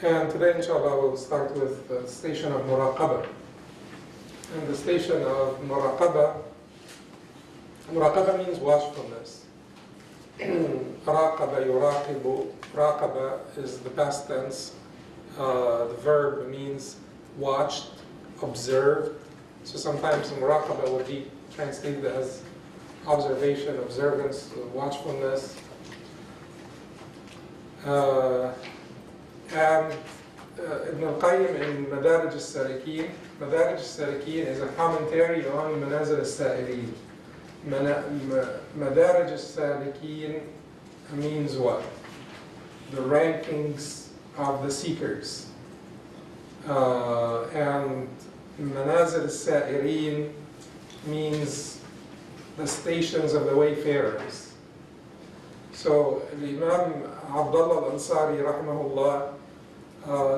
And today, inshallah, we'll start with the station of Muraqabah. And the station of Muraqabah means watchfulness. Raqaba, yuraqibu. Raqaba is the past tense. The verb means watched, observed. So sometimes Muraqabah would be translated as observation, observance, watchfulness. And Ibn al-Qayyim in Madarij al-Salikin is a commentary on Manazil al-Sa'ilin. Madarij al-Salikin means what? The rankings of the seekers. And Manazil al-Sa'irin means the stations of the wayfarers. So Imam Abdullah al-Ansari rahimahullah,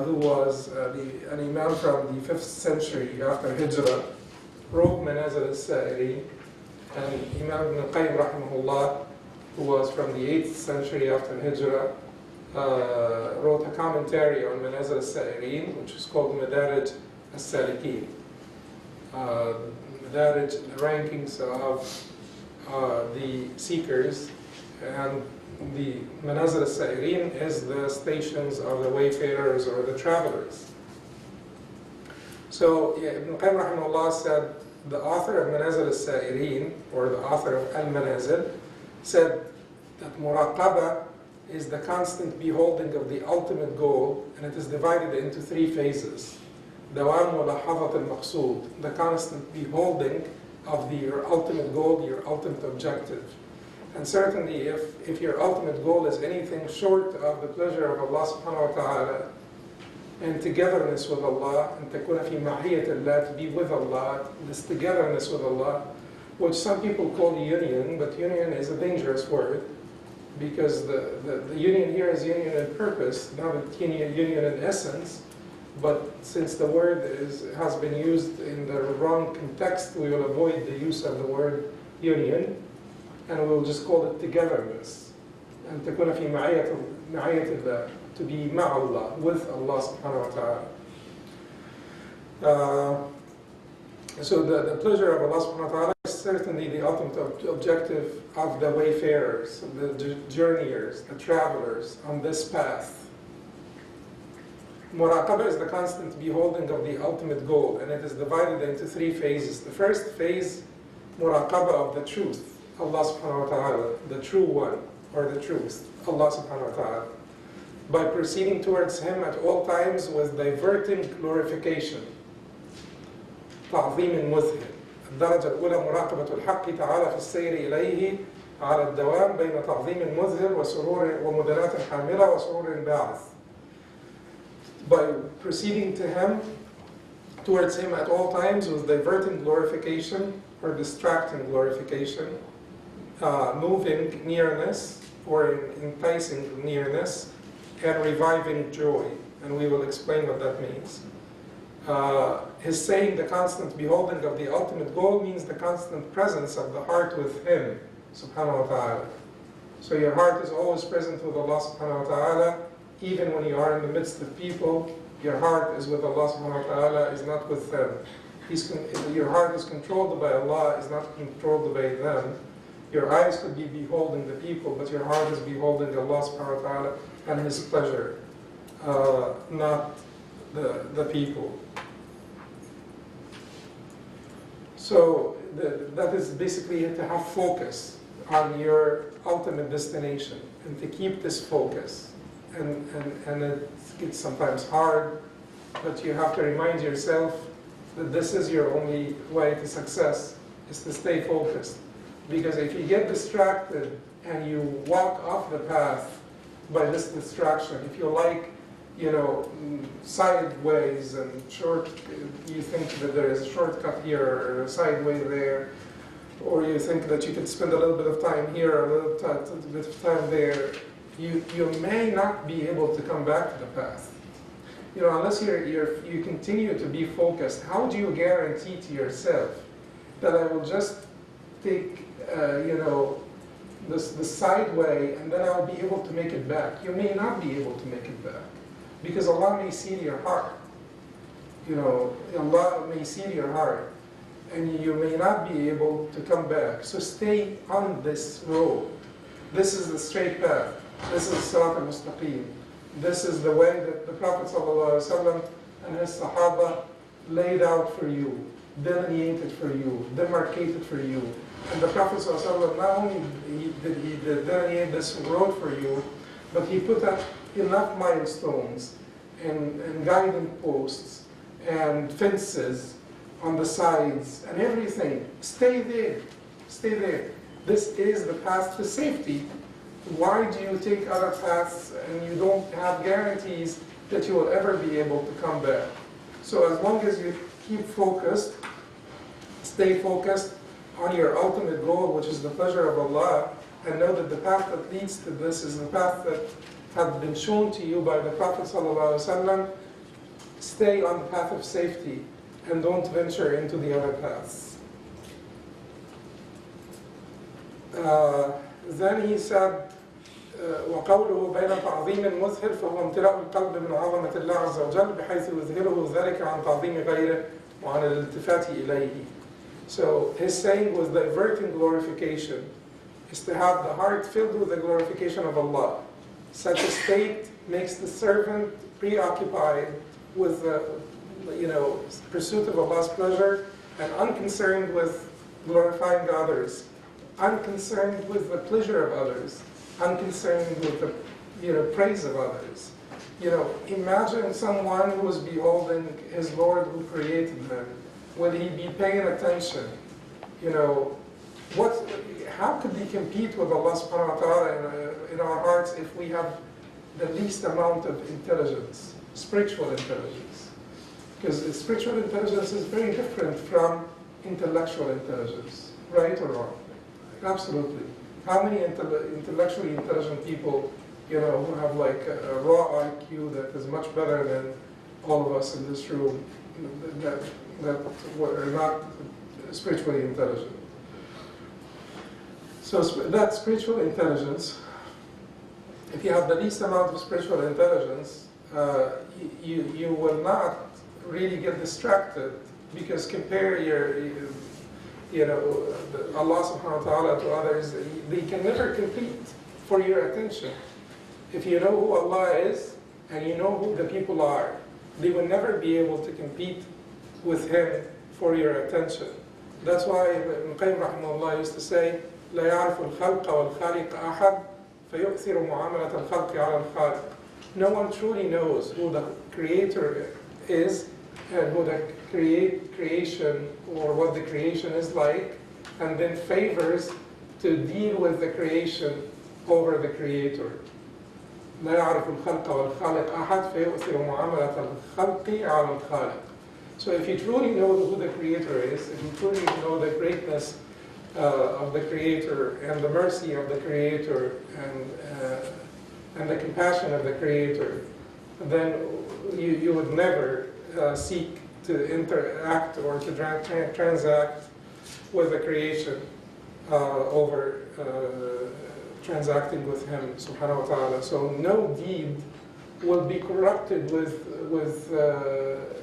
who was an imam from the 5th century after Hijrah, wrote Manazil al-Sa'irin, and Imam Ibn al-Qayyim rahimahullah, who was from the 8th century after Hijrah, wrote a commentary on Manazil al-Sa'irin, which is called Madarij al-Salikin. Madarij, the rankings of the seekers, and the Manazil al-Sa'irin is the stations of the wayfarers or the travelers. So Ibn Qayyim rahimahullah said, the author of Manazil al-Sa'irin, or the author of Al-Manazil, said that Muraqabah is the constant beholding of the ultimate goal, and it is divided into 3 phases. Dawam mulahazat al-maqsood, the constant beholding of your ultimate goal, your ultimate objective. And certainly if your ultimate goal is anything short of the pleasure of Allah subhanahu wa ta'ala, and togetherness with Allah, and takuna fi ma'iyat Allah, to be with Allah, this togetherness with Allah, which some people call union, but union is a dangerous word, because the union here is union in purpose, not a union in essence. But since the word has been used in the wrong context, we will avoid the use of the word union, and we will just call it togetherness. And تكون في معية الله, to be ma'allah, with Allah subhanahu wa ta'ala. So the pleasure of Allah subhanahu wa ta'ala is certainly the ultimate objective of the wayfarers, the journeyers, the travelers on this path. Muraqabah is the constant beholding of the ultimate goal, and it is divided into 3 phases. The first phase, Muraqabah of the truth, Allah subhanahu wa ta'ala, the true one, or the truth, Allah subhanahu wa ta'ala, by proceeding towards Him at all times with diverting glorification. تعظيم مذهل. الدرجة الأولى مراقبة الحق تعالى في السير إليه على الدوام بين تعظيم مذهل وسرور ومدنات حاملة وسرور باعث. By proceeding to Him, towards Him at all times with diverting glorification or distracting glorification, moving nearness or enticing nearness, and reviving joy. And we will explain what that means. His saying the constant beholding of the ultimate goal means the constant presence of the heart with Him, subhanahu wa ta'ala. So your heart is always present with Allah subhanahu wa ta'ala. Even when you are in the midst of people, your heart is with Allah subhanahu wa ta'ala, is not with them. Your heart is controlled by Allah, is not controlled by them. Your eyes could be beholding the people, but your heart is beholding Allah subhanahu wa ta'ala and His pleasure, not the people. So that is basically to have focus on your ultimate destination and to keep this focus. And it gets sometimes hard, but you have to remind yourself that this is your only way to success, is to stay focused. Because if you get distracted and you walk off the path by this distraction, if you like, sideways and short, you think that there is a shortcut here or a sideway there, or you think that you could spend a little bit of time here, a little bit of time there, you may not be able to come back to the path. Unless you continue to be focused, how do you guarantee to yourself that I will just take, the sideway and then I'll be able to make it back? You may not be able to make it back. Because Allah may see your heart. You know, Allah may see your heart, and you may not be able to come back. So stay on this road. This is the straight path. This is Sirat al-Mustaqim. This is the way that the Prophet ﷺ and his Sahaba laid out for you, delineated for you, demarcated for you. And the Prophet ﷺ not only did he delineate this road for you, but he put up enough milestones and guiding posts and fences on the sides and everything. Stay there. Stay there. This is the path to safety. Why do you take other paths and you don't have guarantees that you will ever be able to come back? So as long as you keep focused, stay focused on your ultimate goal, which is the pleasure of Allah, and know that the path that leads to this is the path that had been shown to you by the Prophet ﷺ, stay on the path of safety and don't venture into the other paths. Then he said, وقوله بين تعظيم مذهل فهو امتلاء القلب من عظمة الله عز وجل بحيث يظهره ذلك عن تعظيم غيره وعن الالتفات إليه. So his saying was that averting glorification is to have the heart filled with the glorification of Allah. Such a state makes the servant preoccupied with the pursuit of Allah's pleasure and unconcerned with glorifying others, unconcerned with the pleasure of others, unconcerned with the praise of others. Imagine someone who is beholding his Lord who created him. Will he be paying attention? How could he compete with Allah subhanahu wa ta'ala in our hearts if we have the least amount of intelligence, spiritual intelligence? Because spiritual intelligence is very different from intellectual intelligence, right or wrong? Absolutely. How many intellectually intelligent people, who have like a raw IQ that is much better than all of us in this room, that are not spiritually intelligent? So that spiritual intelligence, if you have the least amount of spiritual intelligence, you will not really get distracted, because compare Allah subhanahu wa ta'ala to others, they can never compete for your attention. If you know who Allah is and you know who the people are, they will never be able to compete with Him for your attention. That's why Ibn Qayyim rahimahullah used to say, لا يعرف الخلق والخالق أحد فيؤثر معاملة الخلق على الخالق. No one truly knows who the Creator is and who the creation or what the creation is like, and then favors to deal with the creation over the Creator. لا يعرف الخلق والخالق أحد فيؤثر معاملة الخلق على الخالق. So if you truly know who the Creator is, if you truly know the greatness of the Creator and the mercy of the Creator and the compassion of the Creator, then you would never seek to interact or to transact with the creation over transacting with Him subhanahu wa ta'ala. So no deed will be corrupted with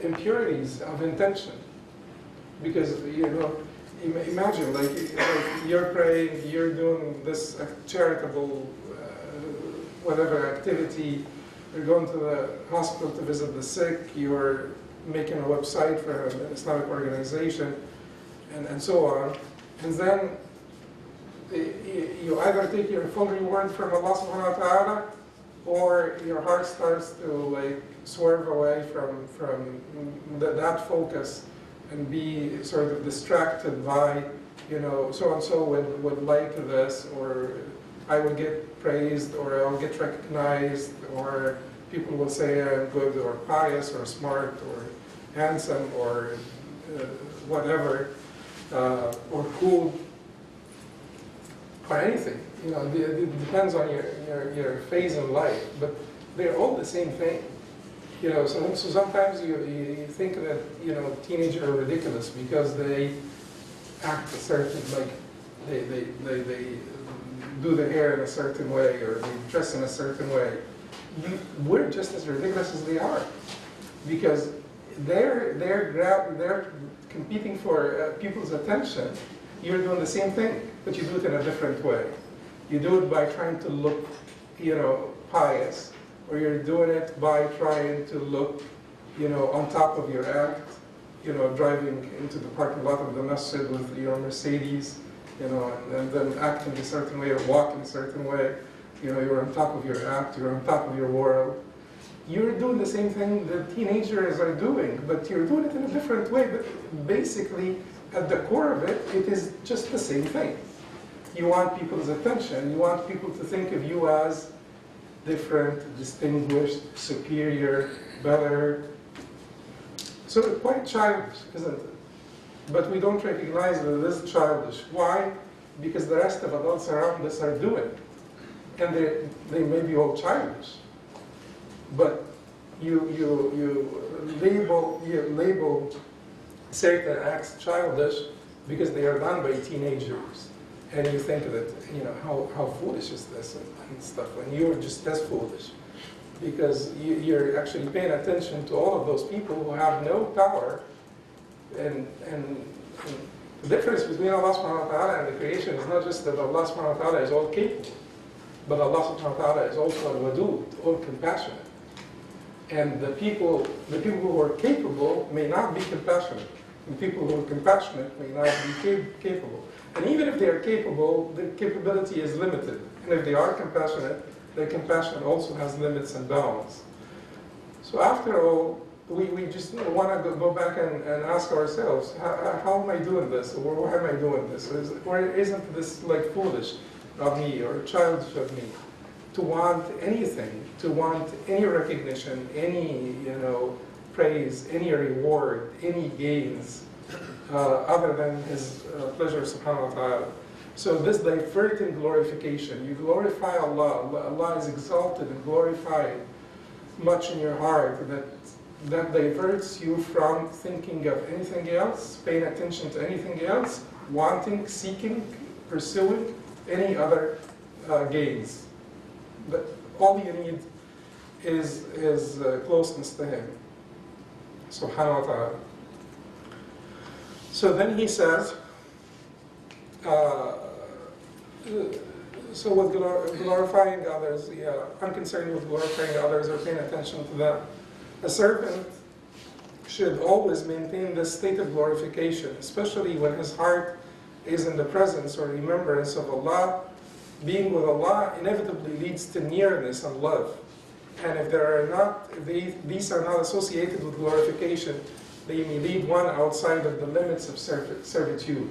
impurities of intention. Because, imagine like you're praying, you're doing this charitable whatever activity, you're going to the hospital to visit the sick, you're making a website for an Islamic organization, and so on. And then you either take your full reward from Allah subhanahu wa ta'ala, or your heart starts to like swerve away from that focus and be sort of distracted by, so-and-so would like this, or I will get praised, or I'll get recognized, or people will say I'm good, or pious, or smart, or handsome, or whatever, or cool, or anything. It depends on your phase in life, but they're all the same thing. So sometimes you think that teenagers are ridiculous because they act a certain, like they do the hair in a certain way, or they dress in a certain way. we're just as ridiculous as they are, because they're competing for people's attention. You're doing the same thing, but you do it in a different way. You do it by trying to look, pious, or you're doing it by trying to look, on top of your act, driving into the parking lot of the masjid with your Mercedes, and then acting a certain way or walking a certain way. You're on top of your act, you're on top of your world. You're doing the same thing that teenagers are doing, but you're doing it in a different way. But basically, at the core of it, it is just the same thing. You want people's attention. You want people to think of you as different, distinguished, superior, better. So it's quite childish, isn't it? But we don't recognize that it is childish. Why? Because the rest of adults around us are doing it. And they may be all childish. But you label certain acts childish because they are done by teenagers. And you think that, how foolish is this and stuff. And you're just as foolish. Because you're actually paying attention to all of those people who have no power. And the difference between Allah subhanahu wa ta'ala and the creation is not just that Allah subhanahu wa ta'ala is all capable, but Allah subhanahu wa ta'ala is also al-wadud, all compassionate. And the people who are capable may not be compassionate. And people who are compassionate may not be capable. And even if they are capable, their capability is limited. And if they are compassionate, their compassion also has limits and bounds. So after all, we just want to go back and ask ourselves, how am I doing this? Or why am I doing this? Or isn't this like foolish of me or childish of me to want anything, to want any recognition, any praise, any reward, any gains other than His pleasure subhanahu wa ta'ala. So this diverting glorification, you glorify Allah, Allah is exalted and glorified much in your heart that diverts you from thinking of anything else, paying attention to anything else, wanting, seeking, pursuing any other gains. But all you need is closeness to Him, subhanahu wa ta'ala. So then he says, so with glorifying others, I'm concerned with glorifying others or paying attention to them. A servant should always maintain this state of glorification, especially when his heart is in the presence or remembrance of Allah. Being with Allah inevitably leads to nearness and love. And if these are not associated with glorification, they may lead one outside of the limits of servitude.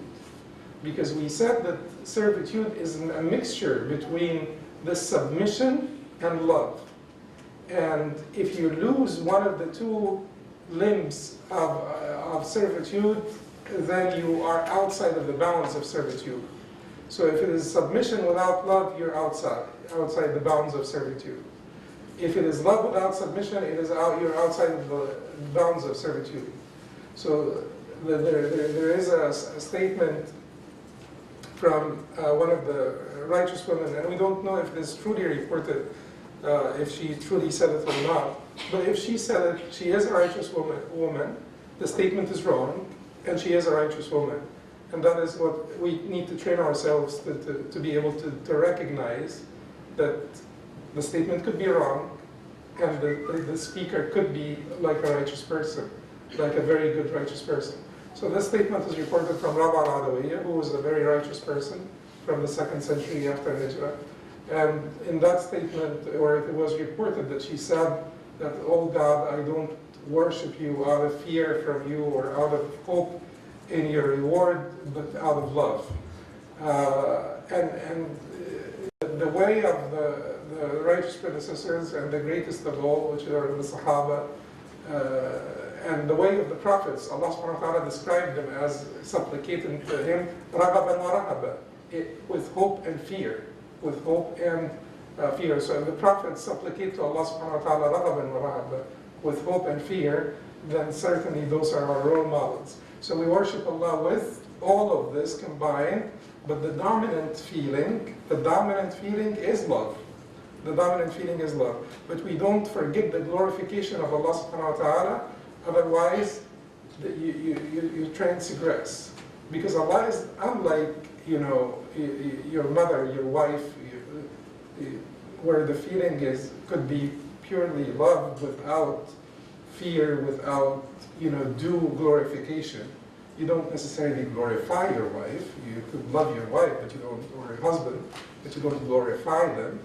Because we said that servitude is a mixture between the submission and love. And if you lose one of the two limbs of servitude, then you are outside of the bounds of servitude. So if it is submission without love, you're outside the bounds of servitude. If it is love without submission, you're outside of the bounds of servitude. So there is a statement from one of the righteous women, and we don't know if this truly reported, if she truly said it or not. But if she said it, she is a righteous woman. The statement is wrong, and she is a righteous woman. And that is what we need to train ourselves to be able to recognize that the statement could be wrong, and the speaker could be like a righteous person, like a very good righteous person. So this statement is reported from Rabbi al-Adawiyya, who was a very righteous person from the 2nd century after Hijrah. And in that statement, where it was reported that she said that, "Oh God, I don't worship you out of fear from you or out of hope in your reward, but out of love." And the way of the righteous predecessors and the greatest of all, which are the Sahaba, and the way of the prophets, Allah subhanahu wa ta'ala described them as supplicating to Him, رَغَبًا وَرَهَبًا, with hope and fear. With hope and fear. So if the prophets supplicate to Allah subhanahu wa ta'ala رَغَبًا وَرَهَبًا, with hope and fear, then certainly those are our role models. So we worship Allah with all of this combined, but the dominant feeling is love. The dominant feeling is love. But we don't forget the glorification of Allah subhanahu wa ta'ala, otherwise you transgress. Because Allah is unlike, your mother, your wife, where the feeling could be purely love without fear, without, due glorification. You don't necessarily glorify your wife. You could love your wife, but you don't, or your husband, but you don't glorify them.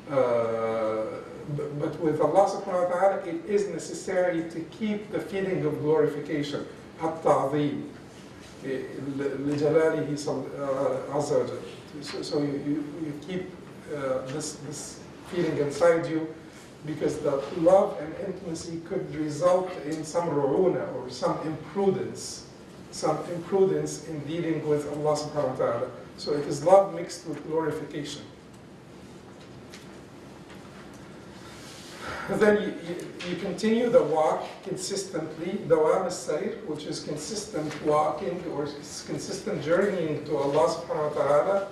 But with Allah subhanahu wa ta'ala, it is necessary to keep the feeling of glorification, at-ta'zim, لجلاله عز وجل. So you keep this feeling inside you, because the love and intimacy could result in some ru'una, or some imprudence in dealing with Allah subhanahu wa ta'ala. So it is love mixed with glorification. Then you continue the walk consistently, dawam as-sayr, which is consistent walking or consistent journeying to Allah subhanahu wa ta'ala,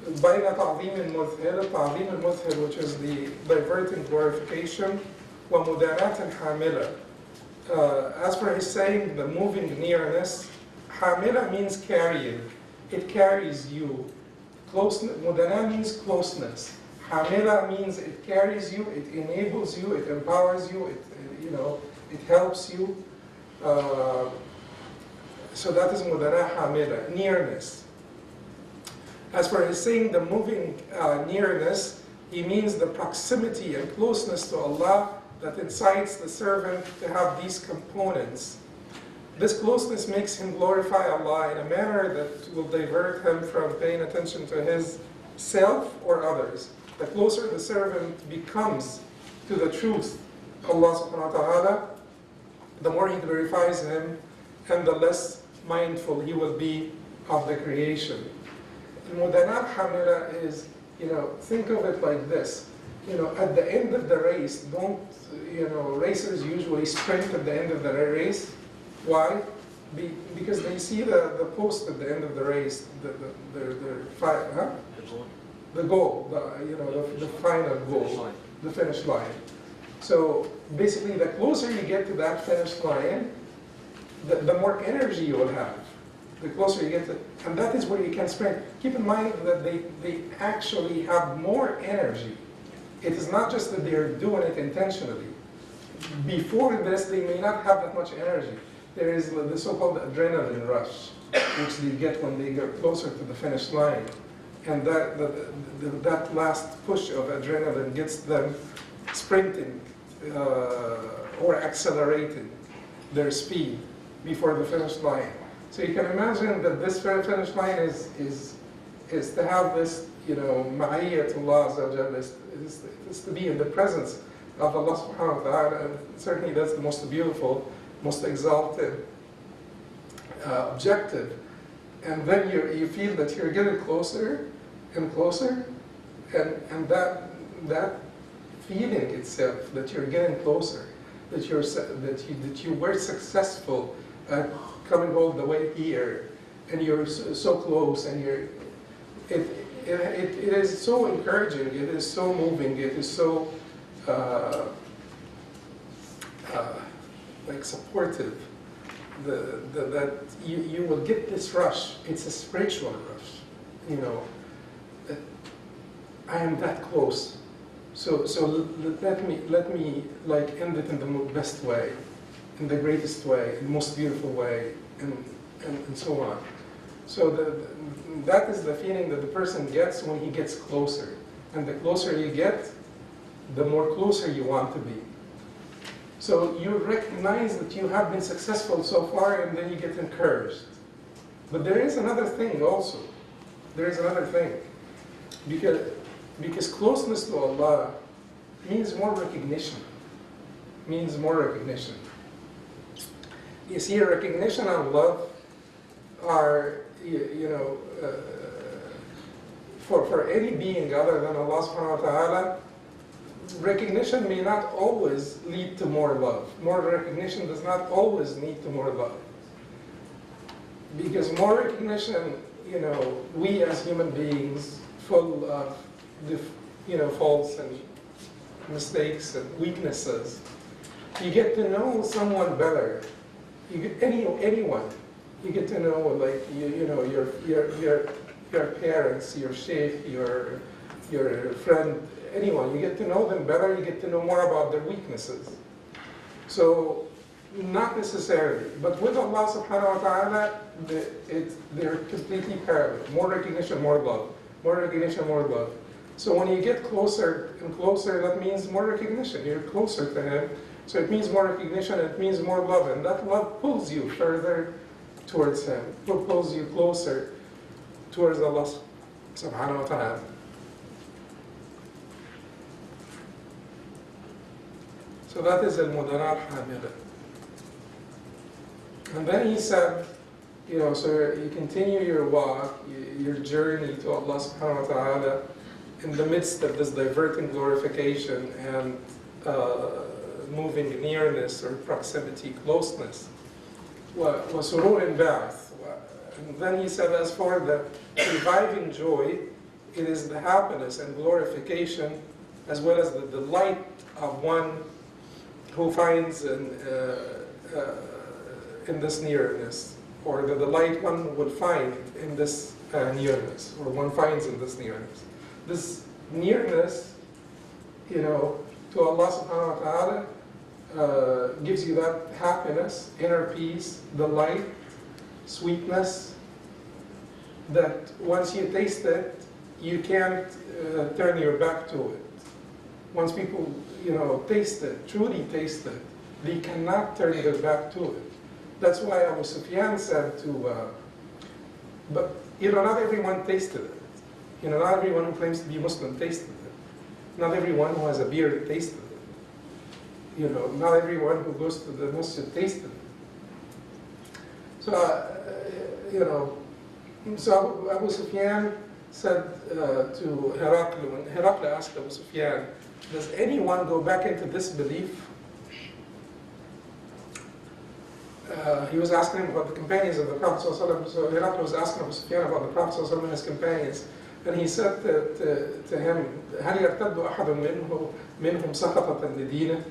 بين تعظيم المذهل, تعظيم المذهل, which is the diverting glorification, ومداناة حاملة. As for his saying, the moving nearness, حاملة means carrying. It carries you. Closeness, مداناة means closeness. حاملة means it carries you, it enables you, it empowers you, it helps you. So that is مداناة حاملة, nearness. As for his saying, the moving nearness, he means the proximity and closeness to Allah that incites the servant to have these components. This closeness makes him glorify Allah in a manner that will divert him from paying attention to his self or others. The closer the servant becomes to the truth, Allah subhanahu wa ta'ala, the more he glorifies him, and the less mindful he will be of the creation. Mudanat hamila is, think of it like this. At the end of the race, racers usually sprint at the end of the race. Why? Because they see the post at the end of the race, the goal, the final goal, the finish line. So basically, the closer you get to that finish line, the more energy you will have. The closer you get to, and that is where you can sprint. Keep in mind that they actually have more energy. It is not just that they're doing it intentionally. Before this, they may not have that much energy. There is the so-called adrenaline rush, which they get when they get closer to the finish line. And that last push of adrenaline gets them sprinting or accelerating their speed before the finish line. So you can imagine that this finish line is to have this, ma'iyyatullah azza wa jalla, is to be in the presence of Allah subhanahu wa ta'ala, and certainly that's the most beautiful, most exalted objective. And then you feel that you're getting closer and closer, and that feeling itself, that you're getting closer, that you were successful at coming all the way here, and you're so close, and it is so encouraging, it is so moving, it is so supportive, that you will get this rush. It's a spiritual rush, that I am that close. So let me end it in the best way, in the greatest way, in the most beautiful way, and so on. So that is the feeling that the person gets when he gets closer. And the closer you get, the more closer you want to be. So you recognize that you have been successful so far, and then you get encouraged. But there is another thing also. There is another thing. Because closeness to Allah means more recognition. Means more recognition. You see, recognition and love are, for any being other than Allah subhanahu wa ta'ala, recognition may not always lead to more love. More recognition does not always lead to more love. Because more recognition, we as human beings, full of faults and mistakes and weaknesses. You get to know someone better. You get anyone. You get to know, like, your parents, your sheikh, your friend, anyone. You get to know them better. You get to know more about their weaknesses. So, not necessarily, but with Allah subhanahu wa ta'ala, they're completely parallel. More recognition, more love. More recognition, more love. So when you get closer and closer, that means more recognition. You're closer to Him. So it means more recognition, it means more love. And that love pulls you further towards Him. It pulls you closer towards Allah subhanahu wa ta'ala. So that is al-mudarat hamida. And then he said, so you continue your walk, your journey to Allah subhanahu wa ta'ala in the midst of this diverting glorification and moving nearness or proximity, closeness. وَسُرُورٍ بَعْث. And then he said, as for the reviving joy, it is the happiness and glorification as well as the delight of one who finds in this nearness, or the delight one would find in this nearness, or one finds in this nearness. This nearness, to Allah subhanahu wa ta'ala gives you that happiness, inner peace, delight, sweetness, that once you taste it, you can't turn your back to it. Once people, taste it, truly taste it, they cannot turn their back to it. That's why Abu Sufyan said but not everyone tasted it. Not everyone who claims to be Muslim tasted it. Not everyone who has a beard tasted it. Not everyone who goes to the masjid tasted it. So, so Abu Sufyan said to Herakl, when Herakl asked Abu Sufyan, does anyone go back into this belief? He was asking him about the companions of the Prophet ﷺ. So Herakl was asking Abu Sufyan about the Prophet ﷺ and his companions. And he said to him, هل يرتد أحد منهم سقطة لدينه?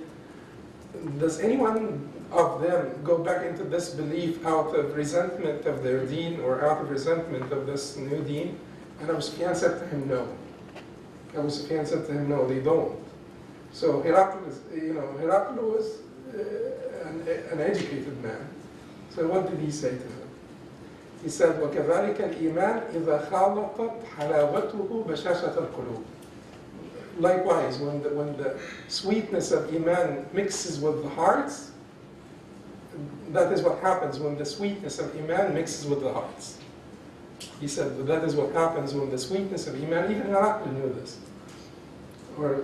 Does anyone of them go back into this belief out of resentment of their deen or out of resentment of this new deen? And Abu Sufyan said to him, no. Abu Sufyan said to him, no, they don't. So Herakl was an educated man. So what did he say to him? He said, وَكَذَلِكَ الْإِيمَانِ إِذَا خَالَطَتْ حَلَاوَتُهُ بَشَاشَةَ الْقُلُوبِ. Likewise, when the sweetness of Iman mixes with the hearts, that is what happens when the sweetness of Iman mixes with the hearts. He said that is what happens when the sweetness of Iman, even Herakl knew this, or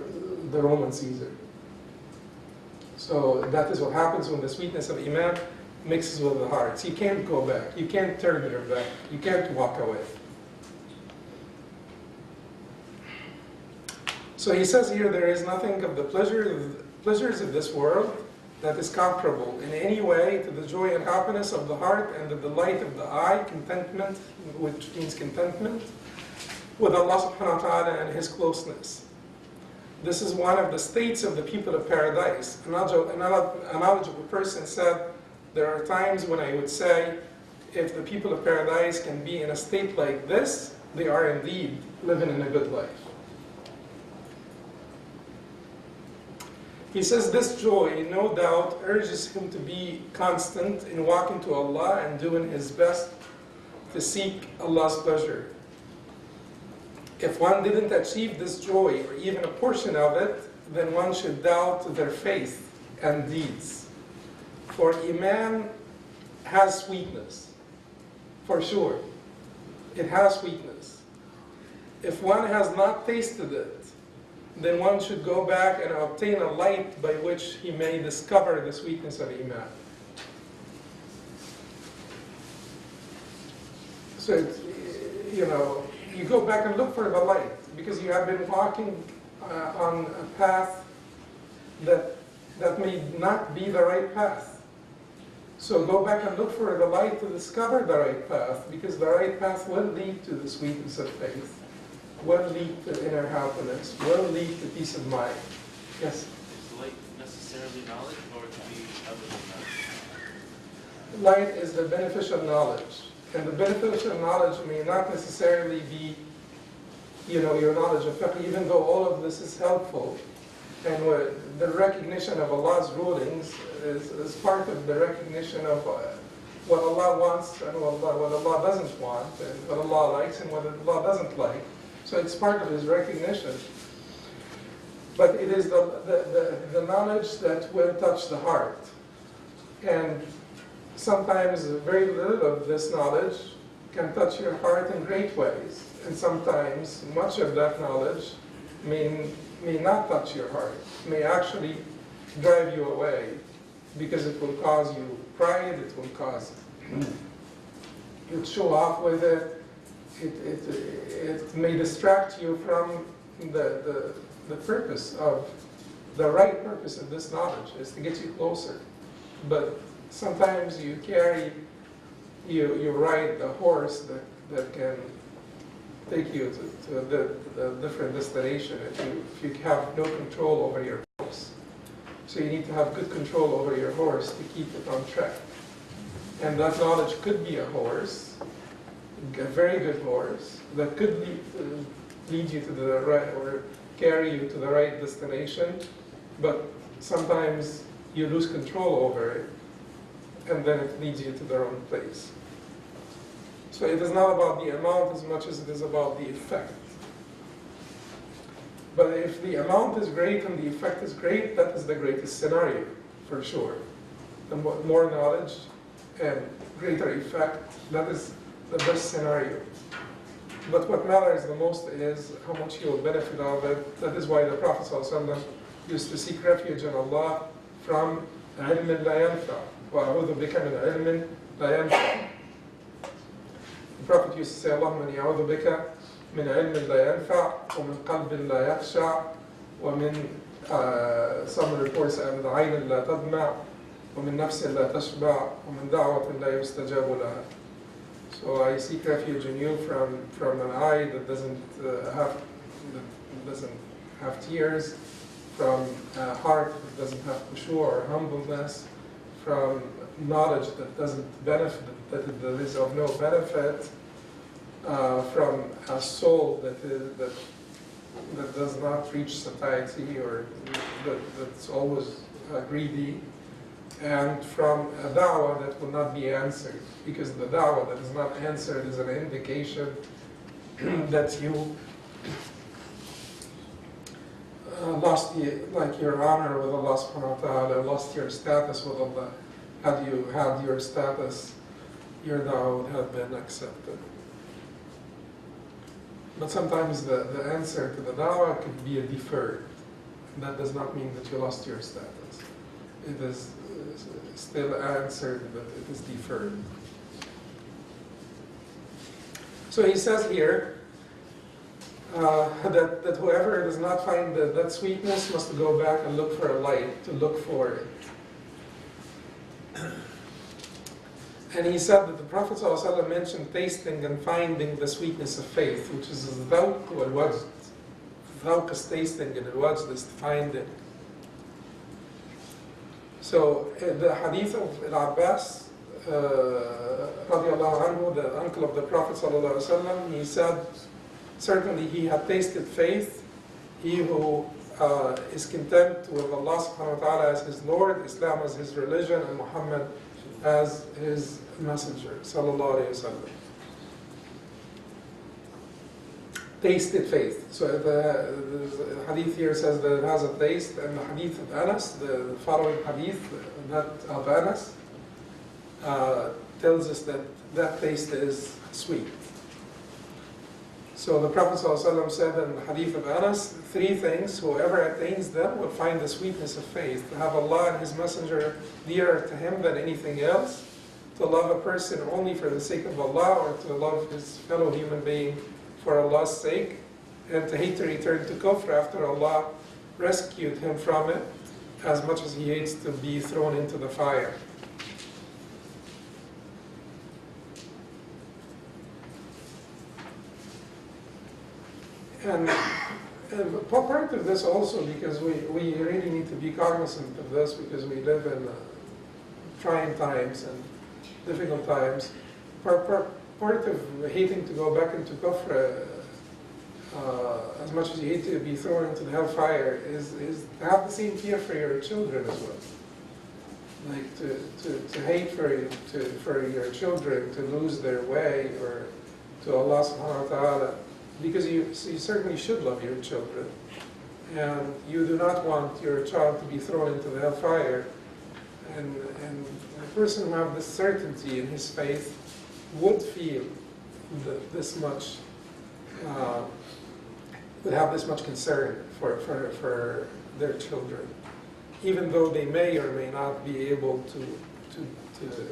the Roman Caesar. So that is what happens when the sweetness of Iman mixes with the hearts. You can't go back. You can't turn your back. You can't walk away. So he says here, there is nothing of the pleasures of this world that is comparable in any way to the joy and happiness of the heart and the delight of the eye, contentment, which means contentment, with Allah subhanahu wa ta'ala and His closeness. This is one of the states of the people of paradise. A knowledgeable person said, there are times when I would say, if the people of paradise can be in a state like this, they are indeed living in a good life. He says this joy, no doubt, urges him to be constant in walking to Allah and doing his best to seek Allah's pleasure. If one didn't achieve this joy, or even a portion of it, then one should doubt their faith and deeds. For Iman has sweetness, for sure. It has sweetness. If one has not tasted it, then one should go back and obtain a light by which he may discover the sweetness of Iman. So, you go back and look for the light, because you have been walking on a path that may not be the right path. So go back and look for the light to discover the right path, because the right path will lead to the sweetness of faith. will lead to inner happiness, will lead to peace of mind. Yes? Is light necessarily knowledge, or it could be other than that? Light is the beneficial knowledge. And the beneficial knowledge may not necessarily be, your knowledge of fiqh, even though all of this is helpful. And the recognition of Allah's rulings is part of the recognition of what Allah wants and what Allah doesn't want, and what Allah likes and what Allah doesn't like. So it's part of His recognition. But it is the knowledge that will touch the heart. And sometimes very little of this knowledge can touch your heart in great ways. And sometimes much of that knowledge may not touch your heart, may actually drive you away, because it will cause you pride, it will cause you to show off with it. It may distract you from the purpose of, the right purpose of this knowledge is to get you closer. But sometimes you ride a horse that can take you to the different destination if you have no control over your horse. So you need to have good control over your horse to keep it on track. And that knowledge could be a horse, a very good horse, that could lead you to the right, or carry you to the right destination, but sometimes you lose control over it, and then it leads you to the wrong place. So it is not about the amount as much as it is about the effect. But if the amount is great and the effect is great, that is the greatest scenario, for sure. The more knowledge and greater effect, that is the best scenario. But what matters the most is how much you will benefit of it. That is why the Prophet ﷺ used to seek refuge in Allah from علم لا ينفع وأعوذ بك من علم لا ينفع. The Prophet used to say, اللهم إني أعوذ بك من علم لا ينفع ومن قلب لا يخشع ومن some reports and عين لا تدمع ومن نفس لا تشبع ومن دعوة لا يستجاب لها. So I seek refuge in you from an eye that doesn't have tears, from a heart that doesn't have khushu' or humbleness, from knowledge that doesn't benefit, that is of no benefit, from a soul that does not reach satiety, or that's always greedy, and from a da'wah that will not be answered, because the da'wah that is not answered is an indication that you lost your honor with Allah subhanahu wa ta'ala, lost your status with Allah. Had you had your status, your da'wah would have been accepted. But sometimes the answer to the da'wah could be a deferred. That does not mean that you lost your status. It is still answered, but it is deferred. So he says here that whoever does not find that sweetness must go back and look for a light, to look for it. And he said that the Prophet ﷺ mentioned tasting and finding the sweetness of faith, which is al-dhawq wal-wajd. Dhawq is tasting and al-wajd is finding. So the hadith of Al-Abbas, radiallahu anhu, the uncle of the Prophet ﷺ, he said, certainly he had tasted faith, he who is content with Allah subhanahu wa ta'ala as his Lord, Islam as his religion, and Muhammad as his messenger, sallallahu alayhi wa sallam. Tasted faith. So the hadith here says that it has a taste, and the hadith of Anas, the following hadith, that of Anas, tells us that that taste is sweet. So the Prophet ﷺ said in the hadith of Anas, 3 things, whoever attains them will find the sweetness of faith, to have Allah and His Messenger dearer to him than anything else, to love a person only for the sake of Allah, or to love his fellow human being for Allah's sake, and to hate to return to kufr after Allah rescued him from it, as much as he hates to be thrown into the fire. And part of this also, because we really need to be cognizant of this, because we live in trying times and difficult times. Part of hating to go back into kufr, as much as you hate to be thrown into the hellfire, is to have the same fear for your children as well. Like to hate for your children to lose their way, or to Allah subhanahu wa ta'ala, because you certainly should love your children, and you do not want your child to be thrown into the hellfire. And a person who has this certainty in his faith would feel this much, would have this much concern for their children, even though they may or may not be able to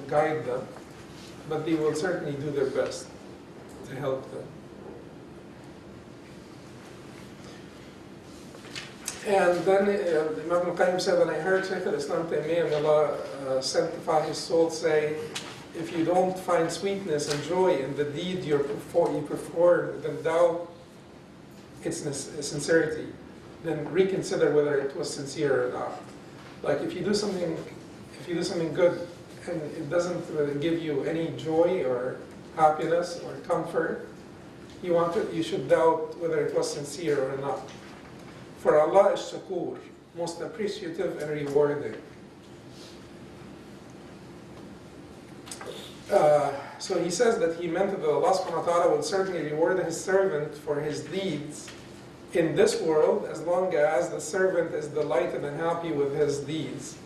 guide them, but they will certainly do their best to help them. And then Imam al-Qayyim said, and I heard Shaykh al-Islam Taymiyyah, may Allah sanctify his soul, say, if you don't find sweetness and joy in the deed you perform, then doubt its sincerity. Then reconsider whether it was sincere or not. Like if you do something good and it doesn't give you any joy or happiness or comfort, you should doubt whether it was sincere or not. For Allah is shakur, most appreciative and rewarding. So he says that he meant that Allah subhanahu wa ta'ala will certainly reward his servant for his deeds in this world, as long as the servant is delighted and happy with his deeds.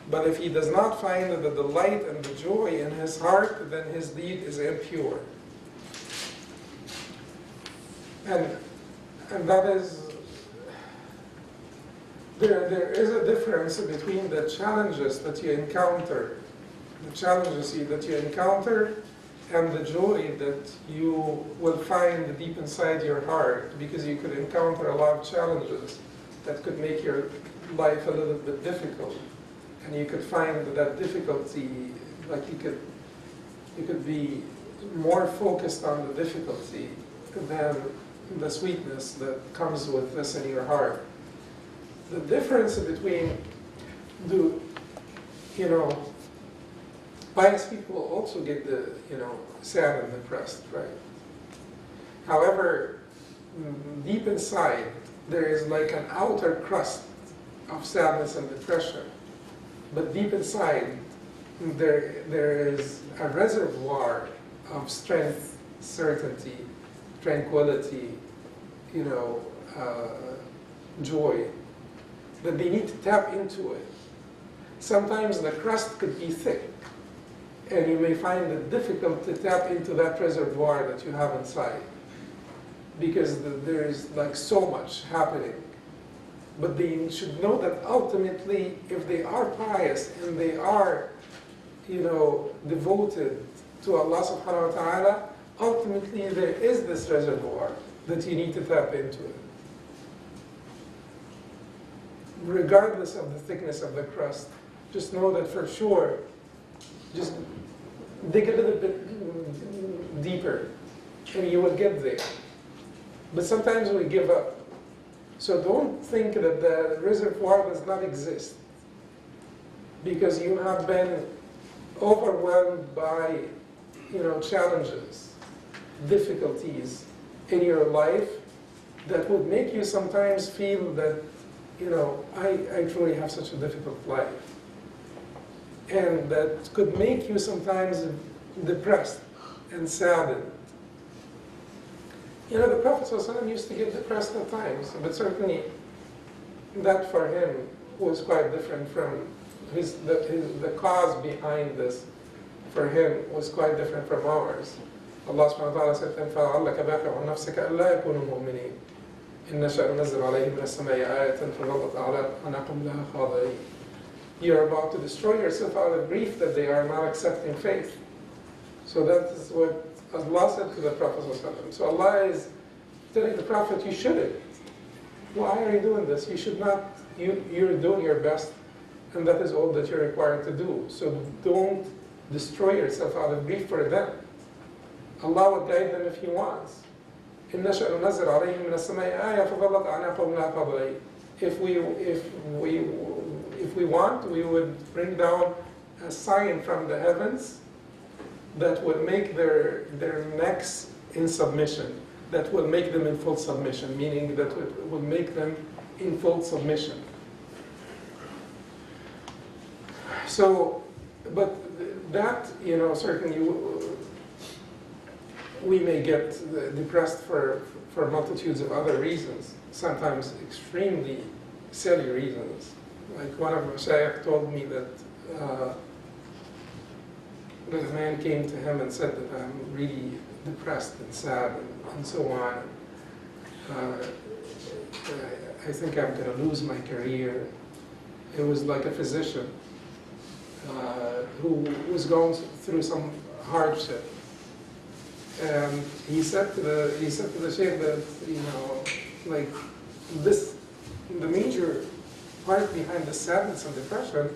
But if he does not find the delight and the joy in his heart, then his deed is impure. And that is, there is a difference between the challenges that you encounter, and the joy that you will find deep inside your heart, because you could encounter a lot of challenges that could make your life a little bit difficult, and you could find that difficulty, like you could be more focused on the difficulty than the sweetness that comes with this in your heart. The difference between pious people also get sad and depressed, right? However, deep inside, there is like an outer crust of sadness and depression. But deep inside, there is a reservoir of strength, certainty, tranquility, joy, that they need to tap into it. Sometimes the crust could be thick, and you may find it difficult to tap into that reservoir that you have inside, because there is like so much happening. But they should know that ultimately, if they are pious and they are, devoted to Allah subhanahu wa ta'ala, ultimately there is this reservoir that you need to tap into it. Regardless of the thickness of the crust, just know that for sure, just dig a little bit deeper and you will get there. But sometimes we give up. So don't think that the reservoir does not exist, because you have been overwhelmed by challenges, difficulties in your life that would make you sometimes feel that I truly have such a difficult life. And that could make you sometimes depressed and saddened. The Prophet ﷺ used to get depressed at times, but certainly that for him was quite different from the cause behind this for him was quite different from ours. Allah subhanahu wa ta'ala said, فَلَعَلَّكَ بَاخِعٌ نَفْسَكَ أَلَّا يَكُونُوا مُؤْمِنِينَ إِنَّ نَشَأْ نُنَزِّلْ عَلَيْهِم مِّنَ السَّمَاءِ آيَةً فَظَلَّتْ أَعْنَاقُهُمْ لَهَا خَاضِعِينَ. You're about to destroy yourself out of grief that they are not accepting faith. So that is what Allah said to the Prophet ﷺ. So Allah is telling the Prophet, you shouldn't. Why are you doing this? You should not. You're doing your best, and that is all that you're required to do. So don't destroy yourself out of grief for them. Allah will guide them if He wants. إن نشأ ننزل عليهم من السماء آية فظلت أعناقهم لها خاضعين. If we want, we would bring down a sign from the heavens that would make their necks in submission, that will make them in full submission, meaning that will make them in full submission. So, but that, certainly we may get depressed for multitudes of other reasons, sometimes extremely silly reasons. Like one of the Mashaykh told me that a man came to him and said that I'm really depressed and sad and so on. I think I'm going to lose my career. It was like a physician who was going through some hardship. And he said to the Shaykh that, like this, the major part behind the sadness and depression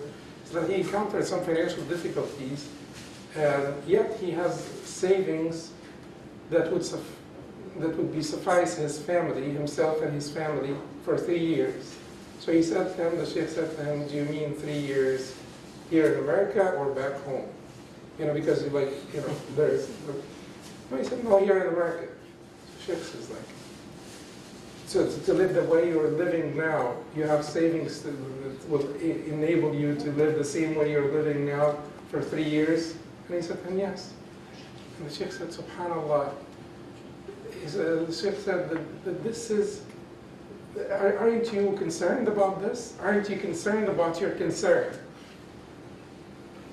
is that he encountered some financial difficulties, and yet he has savings that would suffice his family, himself and his family, for 3 years. So he said to him, the Shaykh said to him, do you mean 3 years here in America or back home? Because there's... No, he said, no, here in America. So Shaykh says so to live the way you're living now, you have savings that will enable you to live the same way you're living now for 3 years? And he said, and yes. And the Shaykh said, SubhanAllah. The Shaykh said that this is, aren't you concerned about this? Aren't you concerned about your concern?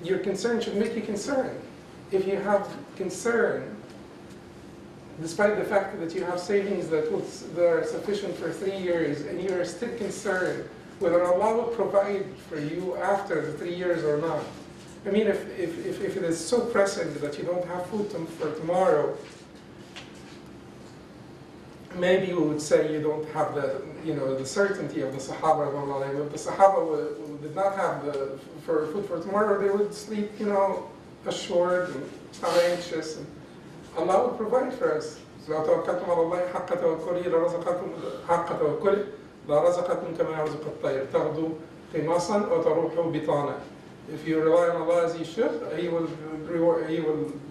Your concern should make you concerned. If you have concern, despite the fact that you have savings that are sufficient for 3 years, and you are still concerned whether Allah will provide for you after the 3 years or not. I mean, if it is so pressing that you don't have food for tomorrow, maybe you would say you don't have the certainty of the Sahaba. If the Sahaba did not have for food for tomorrow, they would sleep, assured and not anxious. And Allah will provide for us. لو توكلتم على الله حق توكله لرزقكم كما يرزق الطير تغدو خماصا وتروح بطانا. If you rely on Allah as you should, He will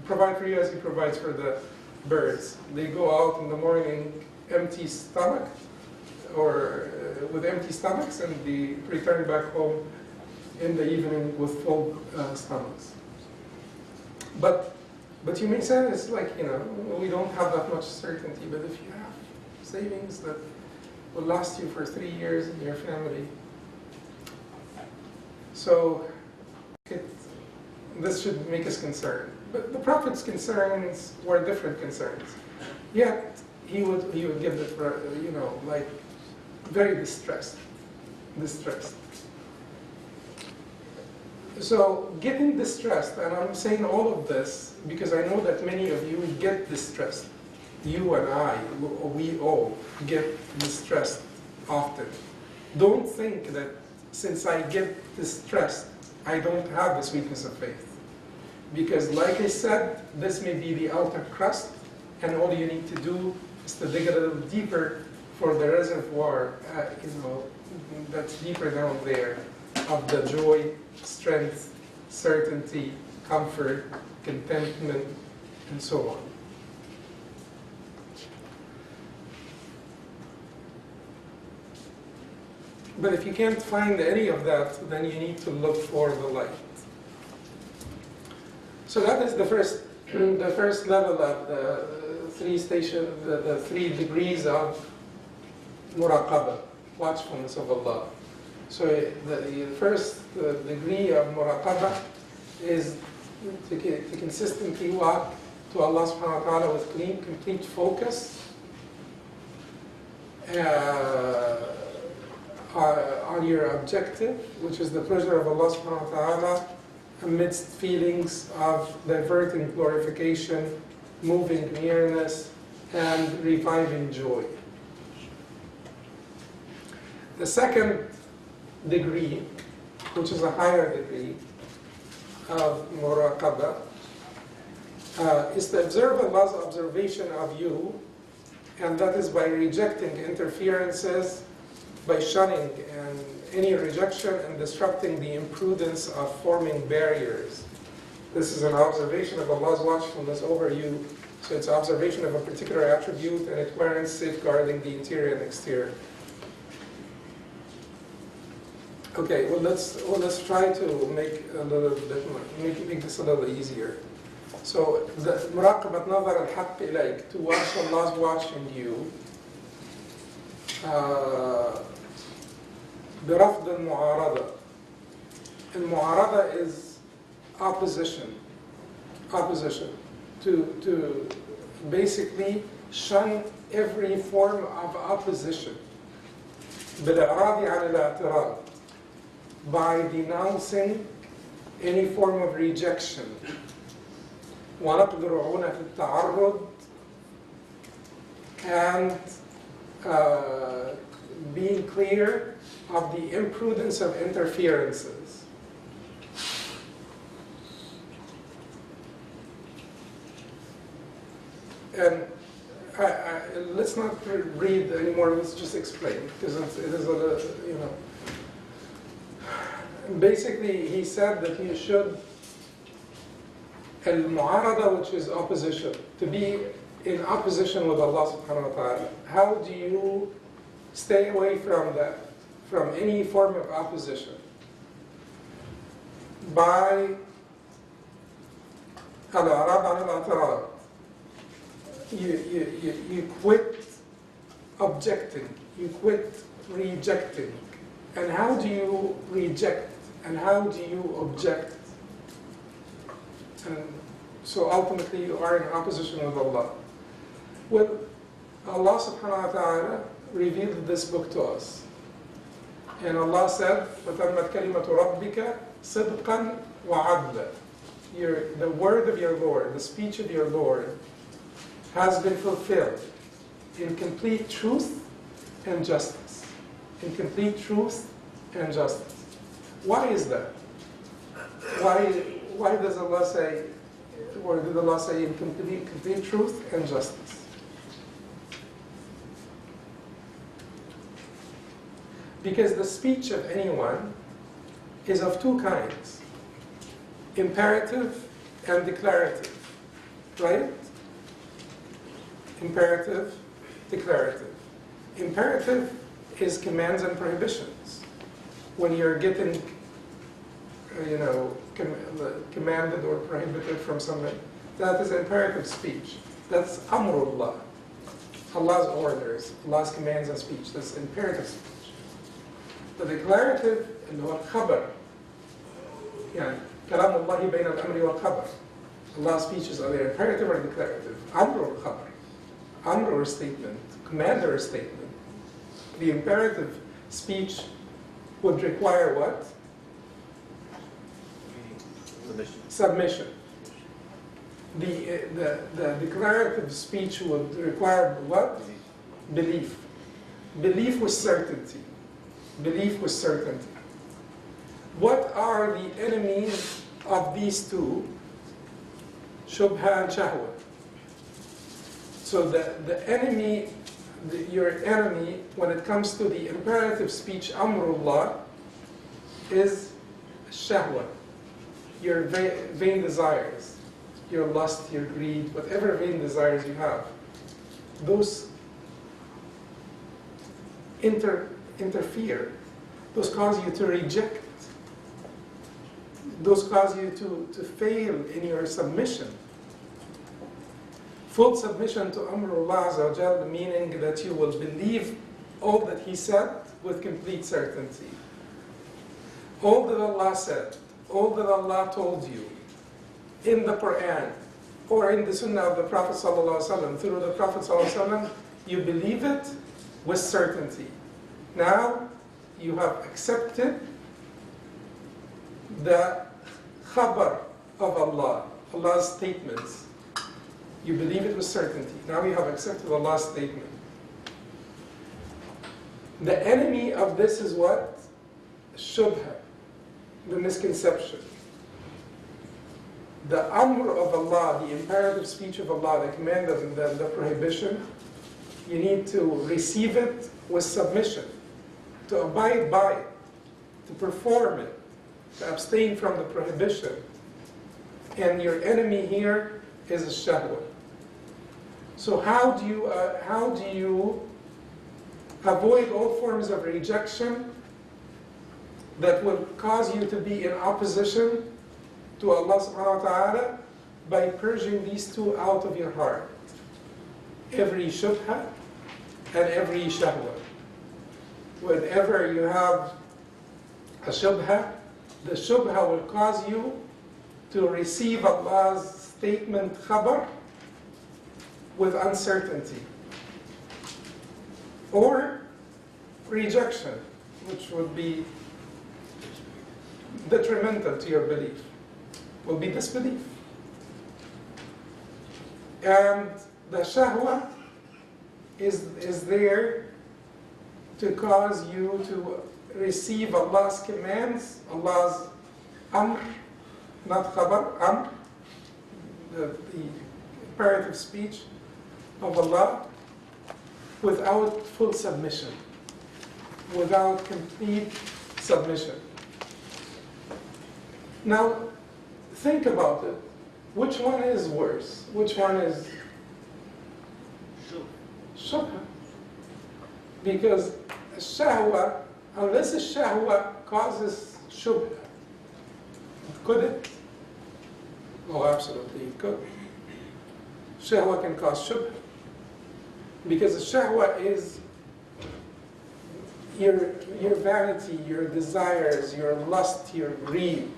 provide for you as He provides for the birds. They go out in the morning empty stomach, or with empty stomachs, and they return back home in the evening with full stomachs. But you may say it's like, we don't have that much certainty, but if you have savings that will last you for 3 years in your family, so this should make us concerned. But the Prophet's concerns were different concerns. Yet, he would give it, like very distressed. So getting distressed, and I'm saying all of this because I know that many of you get distressed. You and I, we all get distressed often. Don't think that since I get distressed, I don't have the sweetness of faith. Because like I said, this may be the outer crust, and all you need to do is to dig a little deeper for the reservoir, that's deeper down there, of the joy, strength, certainty, comfort, contentment, and so on. But if you can't find any of that, then you need to look for the light. So that is the first level of the the 3 degrees of muraqabah, watchfulness of Allah. So the first degree of muraqabah is to consistently walk to Allah subhanahu wa ta'ala with complete focus on your objective, which is the pleasure of Allah subhanahu wa ta'ala, amidst feelings of diverting glorification, moving nearness, and reviving joy. The second degree, which is a higher degree of muraqabah, is to observe Allah's observation of you and that is by rejecting interferences, by shunning and any rejection and disrupting the imprudence of forming barriers. This is an observation of Allah's watchfulness over you. So it's observation of a particular attribute, and it warrants safeguarding the interior and exterior. Okay, well let's try to make a little bit more, make this a little easier. So the مراقبة نظر الحق إليك, to watch Allah's watching you. برفض المعارضة. المعارضة is opposition. To basically shun every form of opposition. بالإعراض عن الاعتراض, by denouncing any form of rejection. ونقد رعونة في التعرض, and being clear of the imprudence of interferences. And let's not read anymore, let's just explain, because it is a little, you know. Basically, he said that you should, al-mu'arada, which is opposition, to be in opposition with Allah subhanahu wa ta'ala. How do you stay away from that, from any form of opposition? By al-i'rad an al-i'tirad. You quit objecting, you quit rejecting. And how do you reject? And how do you object? And so ultimately you are in opposition with Allah. Well, Allah subhanahu wa ta'ala revealed this book to us. And Allah said, وَتَمَّتْ كَلِمَةُ رَبِّكَ صِدْقًا وَعَدْلًا. The word of your Lord, the speech of your Lord, has been fulfilled in complete truth and justice. In complete truth and justice. Why is that? Why does Allah say, or did Allah say in complete truth and justice? Because the speech of anyone is of two kinds, imperative and declarative, right? Imperative, declarative. Imperative is commands and prohibitions. When you're getting, commanded or prohibited from something, that is imperative speech. That's amrullah, Allah's orders, Allah's commands and speech. That's imperative speech. The declarative, اللي هو الخبر, يعني كلام الله بين الأمر والخبر. Allah's speeches are they imperative or declarative? Amr al-khabar, amr or statement, command or statement. The imperative speech would require what? Submission. The declarative speech would require what? Belief. Belief with certainty. Belief with certainty. What are the enemies of these two? Shubha and shahwa. So the enemy, your enemy, when it comes to the imperative speech, amrullah, is shahwa, your vain desires, your lust, your greed, whatever vain desires you have. Those interfere. Those cause you to reject. Those cause you to fail in your submission. Full submission to Amrullah Azza wa Jal, meaning that you will believe all that He said with complete certainty. All that Allah said, all that Allah told you in the Quran or in the Sunnah of the Prophet ﷺ, through the Prophet ﷺ, you believe it with certainty. Now you have accepted the khabar of Allah, Allah's statements. You believe it with certainty. Now you have accepted Allah's statement. The enemy of this is what? Shubha, the misconception. The amr of Allah, the imperative speech of Allah, the command and the prohibition, You need to receive it with submission, to abide by it, to perform it, to abstain from the prohibition. And your enemy here is a shahwa. So how do you avoid all forms of rejection that will cause you to be in opposition to Allah subhanahu wa ta'ala? By purging these two out of your heart. Every shubha and every shahwa. Whenever you have a shubha, the shubha will cause you to receive Allah's statement khabar with uncertainty. Or rejection, which would be detrimental to your belief, will be disbelief. And the shahwa is there to cause you to receive Allah's commands, Allah's amr, not khabar, amr, the imperative speech of Allah, without full submission, without complete submission. Now, think about it. Which one is worse? Which one is shubha? Because shahwa, unless a shahwa causes shubha, could it? Oh, absolutely, it could. Shahwa can cause shubha. Because the shahwa is your vanity, your desires, your lust, your greed.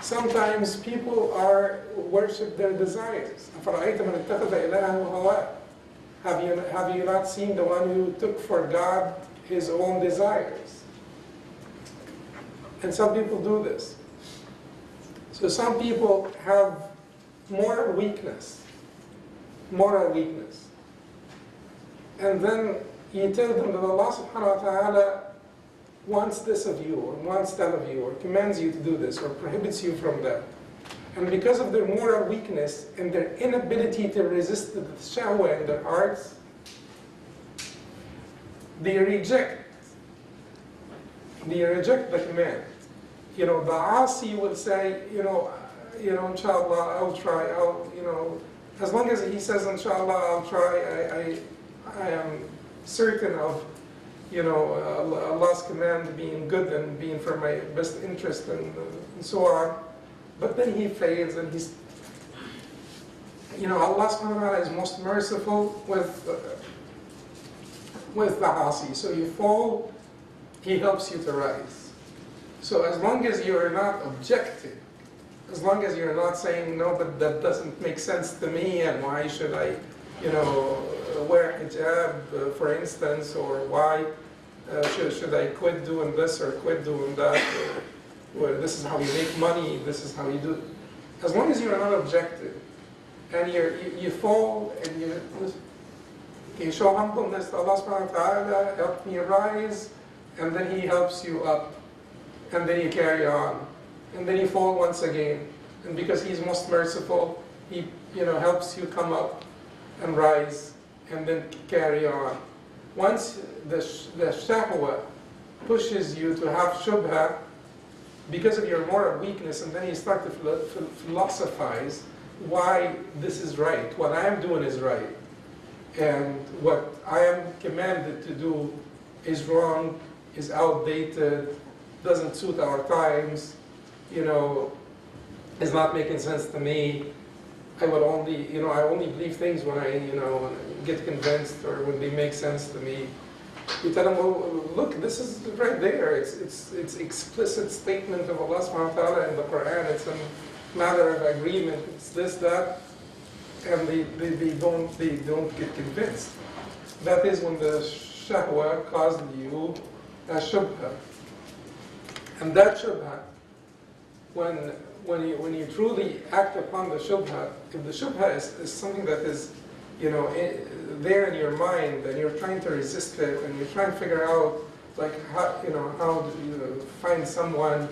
Sometimes people worship their desires. Have you not seen the one who took for God his own desires? And some people do this. So some people have moral weakness. And then you tell them that Allah subhanahu wa ta'ala wants this of you, or wants that of you, or commands you to do this, or prohibits you from that. And because of their moral weakness and their inability to resist the shahwa in their hearts, they reject the command. The asi will say, inshallah, I'll try, as long as he says, inshallah, I'll try, I am certain of Allah's command being good and being for my best interest and so on. But then he fails, and he's, Allah subhanahu wa ta'ala is most merciful with the asi. So you fall, he helps you to rise. So as long as you're not objecting, as long as you're not saying, no, but that doesn't make sense to me, and why should I, wear hijab, for instance, or why should I quit doing this or quit doing that, or this is how you make money, this is how you do it. As long as you're not objective, and you fall, and you show humbleness to Allah subhanahu wa ta'ala, help me rise, and then He helps you up, and then you carry on, and then you fall once again, and because He's most merciful, He helps you come up and rise, and then carry on. Once the shahwa pushes you to have shubha because of your moral weakness, and then you start to philosophize why this is right, what I am doing is right, and what I am commanded to do is wrong, is outdated, doesn't suit our times, is not making sense to me. I will only, I only believe things when I, get convinced or when they make sense to me. You tell them, well, look, this is right there. It's explicit statement of Allah subhanahu wa ta'ala in the Quran. It's a matter of agreement. It's this, that, and they don't get convinced. That is when the shahwa caused you a shubha. And that shubha, when you truly act upon the shubha, if the shubha is something that is, there in your mind, and you're trying to resist it, and you're trying to figure out, how do you find someone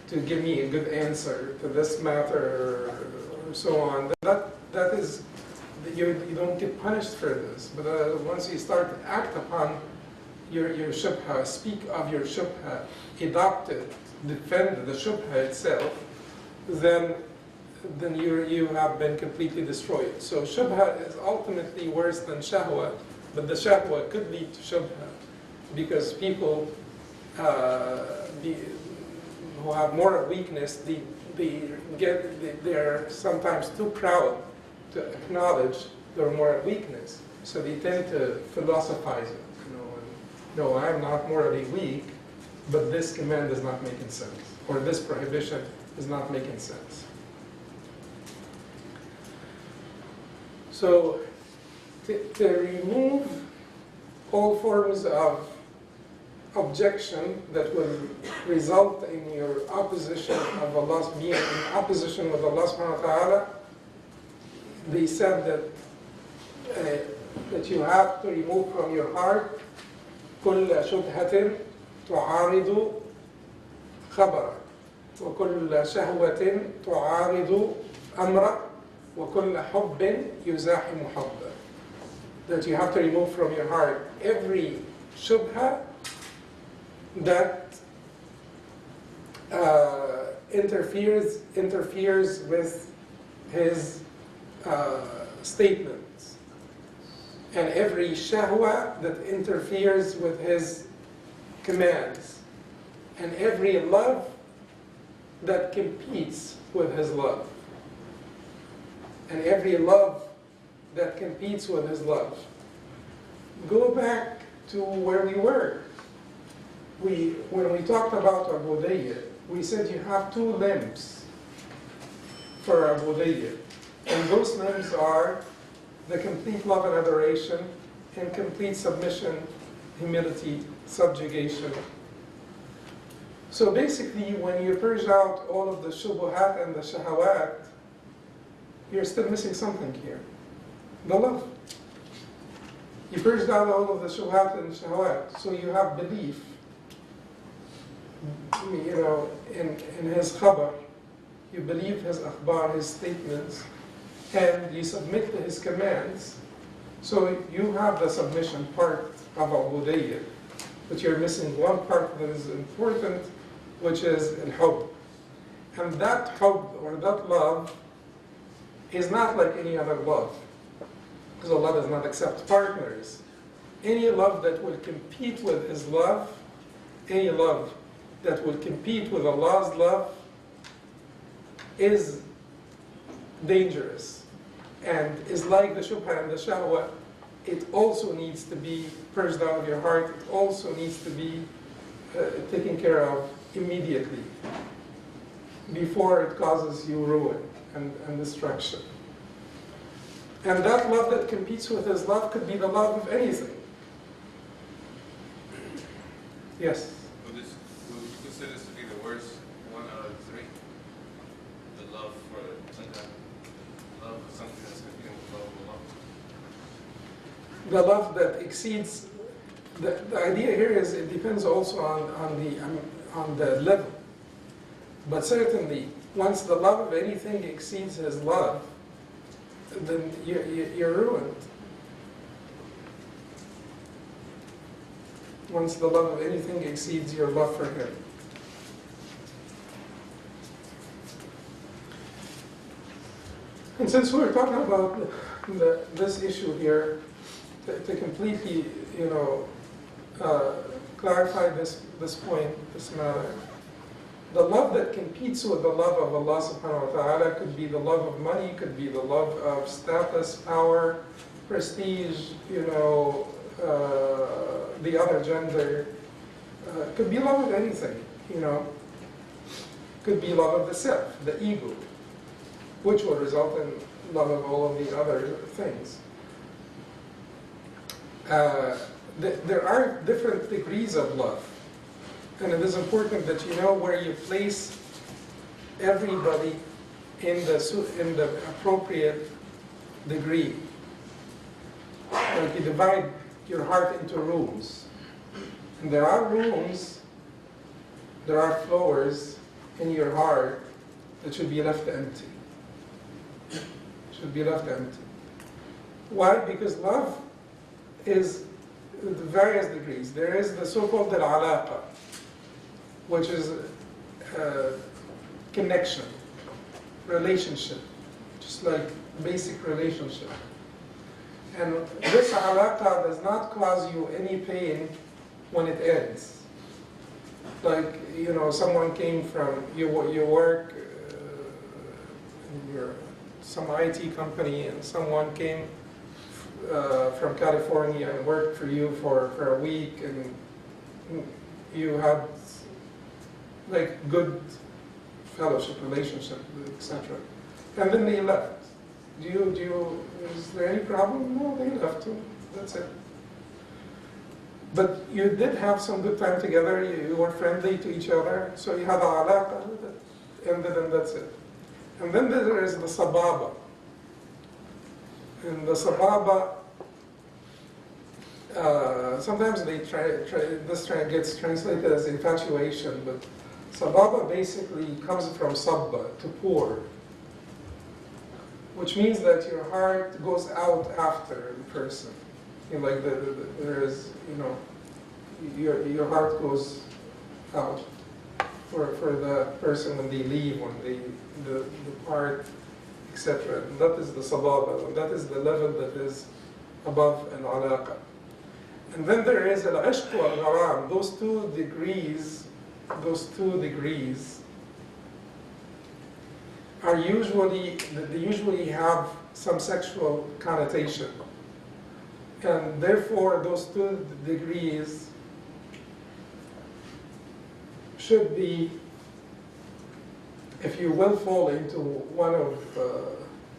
to give me a good answer to this matter, or so on. That is you don't get punished for this. But once you start to act upon your shubha, speak of your shubha, adopt it, defend the shubha itself, then you have been completely destroyed. So shubha is ultimately worse than shahwa, but the shahwa could lead to shubha because people who have moral weakness, they're sometimes too proud to acknowledge their moral weakness. So they tend to philosophize it. No, I'm not morally weak, but this command is not making sense, or this prohibition is not making sense. So to remove all forms of objection that will result in your opposition of Allah, being in opposition with Allah subhanahu wa ta'ala, they said that you have to remove from your heart كل شبهة تعارض خبرك وكل شهوة تعارض أمرك وكل حب يزاحم حبك. That you have to remove from your heart every shubha that interferes with his statements, and every shahwa that interferes with his commands, and every love that competes with his love, and every love that competes with his love. Go back to where we were. When we talked about Ubudiyyah, we said you have two limbs for Ubudiyyah. And those limbs are the complete love and adoration, and complete submission, humility, subjugation. So basically, when you purge out all of the shubuhat and the shahawat, you're still missing something here. The love. You purged out all of the shubuhat and shahawat, so you have belief, in his khabar. You believe his akhbar, his statements, and you submit to his commands. So you have the submission part of Ubudiyyah, but you're missing one part that is important, which is al-hubb. And that hubb, or that love, is not like any other love, because Allah does not accept partners. Any love that will compete with His love, any love that will compete with Allah's love, is dangerous and is like the shubha and the shahwa. It also needs to be purged out of your heart. It also needs to be taken care of immediately before it causes you ruin and destruction. And that love that competes with His love could be the love of anything. Yes? Would you consider this to be the worst one out of three? The love for something that's competing with love of Allah? The love that exceeds, the idea here is it depends also on the level. But certainly, once the love of anything exceeds His love, then you're ruined. Once the love of anything exceeds your love for Him. And since we're talking about this issue here, to completely, clarify this point, this matter, the love that competes with the love of Allah subhanahu wa ta'ala could be the love of money, could be the love of status, power, prestige, the other gender, could be love of anything, could be love of the self, the ego, which will result in love of all of the other things. There are different degrees of love. And it is important that you know where you place everybody in the appropriate degree. Like you divide your heart into rooms. And there are rooms, there are floors in your heart that should be left empty. Should be left empty. Why? Because love is the various degrees. There is the so-called al-alaqa, which is connection, relationship, just like basic relationship. And this alaqa does not cause you any pain when it ends. Like, you know, someone came from, you work in some IT company, and someone came from California and worked for you for a week, and you had like good fellowship, relationship, etc. And then they left. Is there any problem? No, they left too. That's it. But you did have some good time together, you were friendly to each other, so you had a alaqa, and then that's it. And then there is the sababa. And the sababa, sometimes this gets translated as infatuation, but sababa basically comes from sabba, to pour, which means that your heart goes out after the person. You know, like there is, you know, your heart goes out for the person when they leave, when they depart, etc. And that is the sababa, and that is the level that is above al-alaqa. And then there is al-ishq wal-gharam. Those two degrees are they usually have some sexual connotation. And therefore, those two degrees should be, if you will fall into one of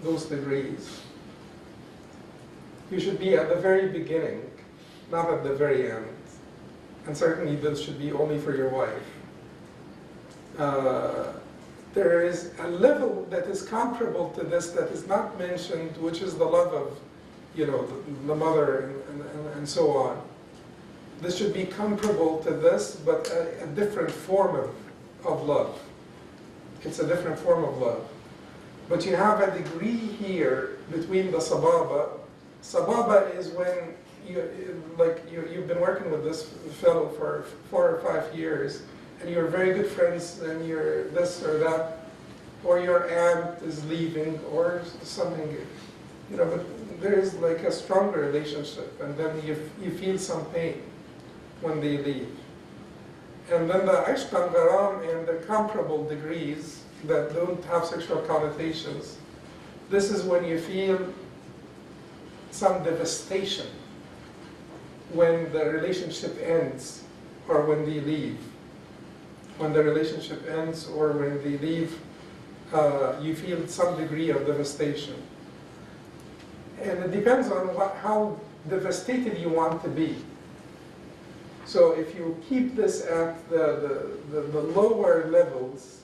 those degrees, you should be at the very beginning, not at the very end. And certainly this should be only for your wife. There is a level that is comparable to this that is not mentioned, which is the love of, you know, the mother and so on. This should be comparable to this, but a different form of love. It's a different form of love. But you have a degree here between the sababa. Sababa is when you've been working with this fellow for 4 or 5 years, and you're very good friends, and you're this or that, or your aunt is leaving, or something, you know, but there is like a stronger relationship, and then you feel some pain when they leave. And then the ishq and gharam and the comparable degrees that don't have sexual connotations, this is when you feel some devastation when the relationship ends or when they leave. When the relationship ends or when they leave, you feel some degree of devastation. And it depends on how devastated you want to be. So if you keep this at the lower levels,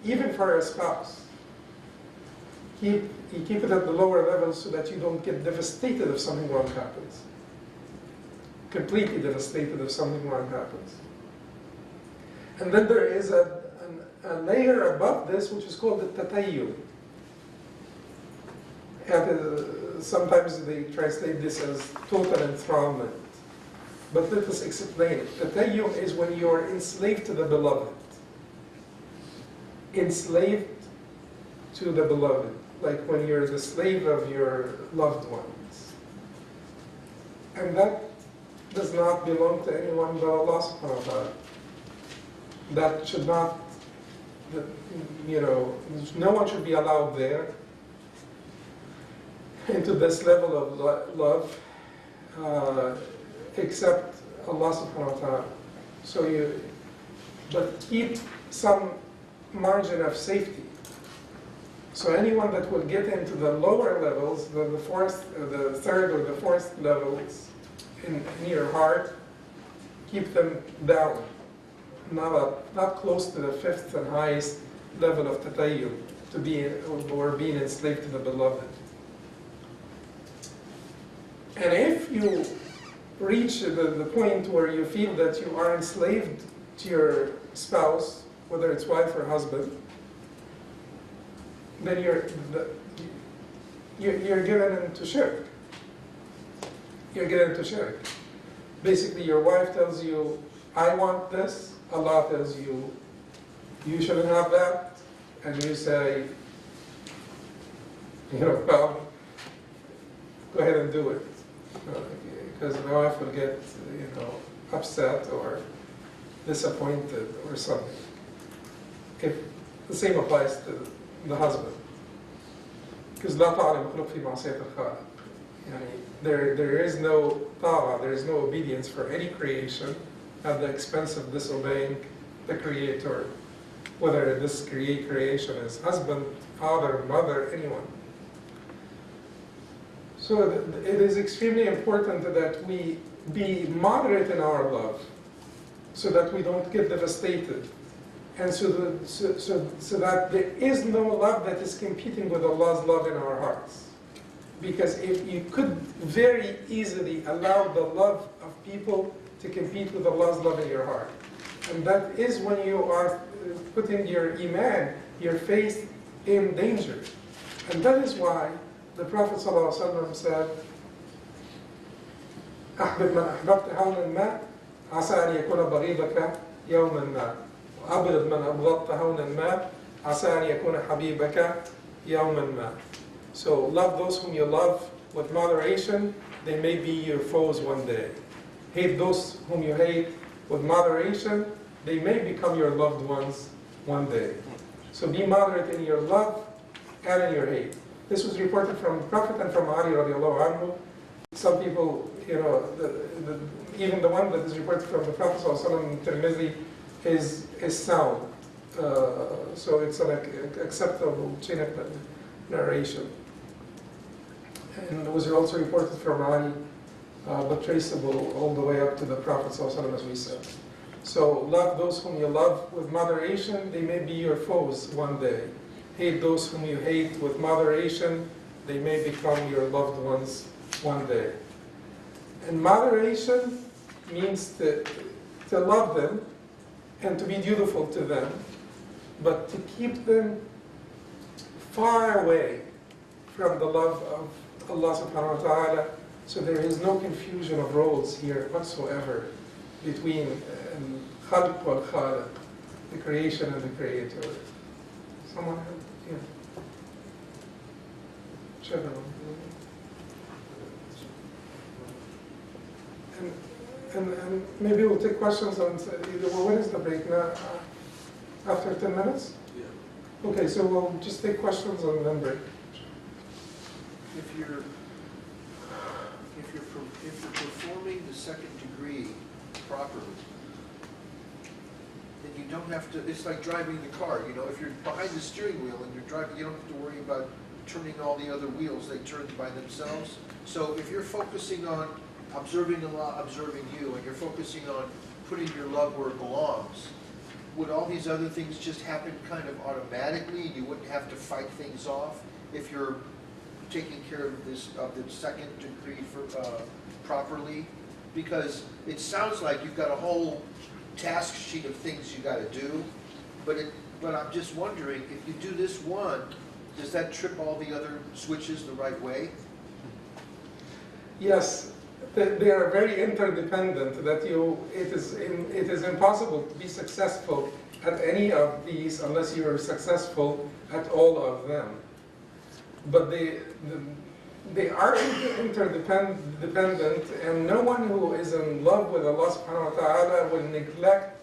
even for a spouse, you keep it at the lower levels so that you don't get devastated if something wrong happens. Completely devastated if something wrong happens. And then there is a layer above this which is called the tatayyum. And sometimes they translate this as total enthrallment. But let us explain it. Tatayyum is when you are enslaved to the beloved. Enslaved to the beloved. Like when you're the slave of your loved ones. And that does not belong to anyone but Allah subhanahu wa ta'ala. That should not, you know, no one should be allowed there into this level of love except Allah subhanahu wa ta'ala. So but keep some margin of safety. So anyone that will get into the lower levels, the third or the fourth levels in your heart, keep them down. Not close to the fifth and highest level of tatayyum, or being enslaved to the beloved. And if you reach the point where you feel that you are enslaved to your spouse, whether it's wife or husband, then you're getting into shirk. You're getting into shirk. Basically, your wife tells you, I want this. Allah tells you, you shouldn't have that. And you say, well, go ahead and do it. Because my wife will get, upset or disappointed or something. If the same applies to the husband. Because لا طاعة لمخلوق في معصية الخالق. There is no ta'ah, there is no obedience for any creation at the expense of disobeying the Creator, whether this creation is husband, father, mother, anyone. So it is extremely important that we be moderate in our love, so that we don't get devastated, and so that there is no love that is competing with Allah's love in our hearts. Because if you could very easily allow the love of people to compete with Allah's love in your heart. And that is when you are putting your iman, your faith in danger. And that is why the Prophet ﷺ said, أحبب من أحببت هونا ما عسى أن يكون بغيضك يوما ما وأبغض من أبغضت هونا ما عسى أن يكون حبيبك يوما ما. So love those whom you love with moderation, they may be your foes one day. Hate those whom you hate with moderation, they may become your loved ones one day. So be moderate in your love and in your hate. This was reported from the Prophet and from Ali radiallahu anhu. Some people, even the one that is reported from the Prophet sallallahu in Tirmidhi is sound. So it's an acceptable chain of narration. And it was also reported from Ali, but traceable all the way up to the Prophet ﷺ, as we said. So love those whom you love with moderation, they may be your foes one day. Hate those whom you hate with moderation, they may become your loved ones one day. And moderation means to love them and to be dutiful to them, but to keep them far away from the love of Allah subhanahu wa ta'ala, so there is no confusion of roles here whatsoever between khalq wal khaliq, the creation and the creator. Someone? Yeah. Chevron. And maybe we'll take questions on, when is the break now? After 10 minutes? Yeah. Okay, so we'll just take questions and then break. If you're performing the second degree properly, then you don't have to. It's like driving the car. If you're behind the steering wheel and you're driving, you don't have to worry about turning all the other wheels. They turn by themselves. So if you're focusing on observing Allah, observing you, and you're focusing on putting your love where it belongs, would all these other things just happen kind of automatically? You wouldn't have to fight things off if you're taking care of the second degree properly, because it sounds like you've got a whole task sheet of things you got to do, but I'm just wondering, if you do this one, does that trip all the other switches the right way? Yes, they are very interdependent. It is impossible to be successful at any of these unless you are successful at all of them. But they are interdependent, and no one who is in love with Allah subhanahu wa ta'ala will neglect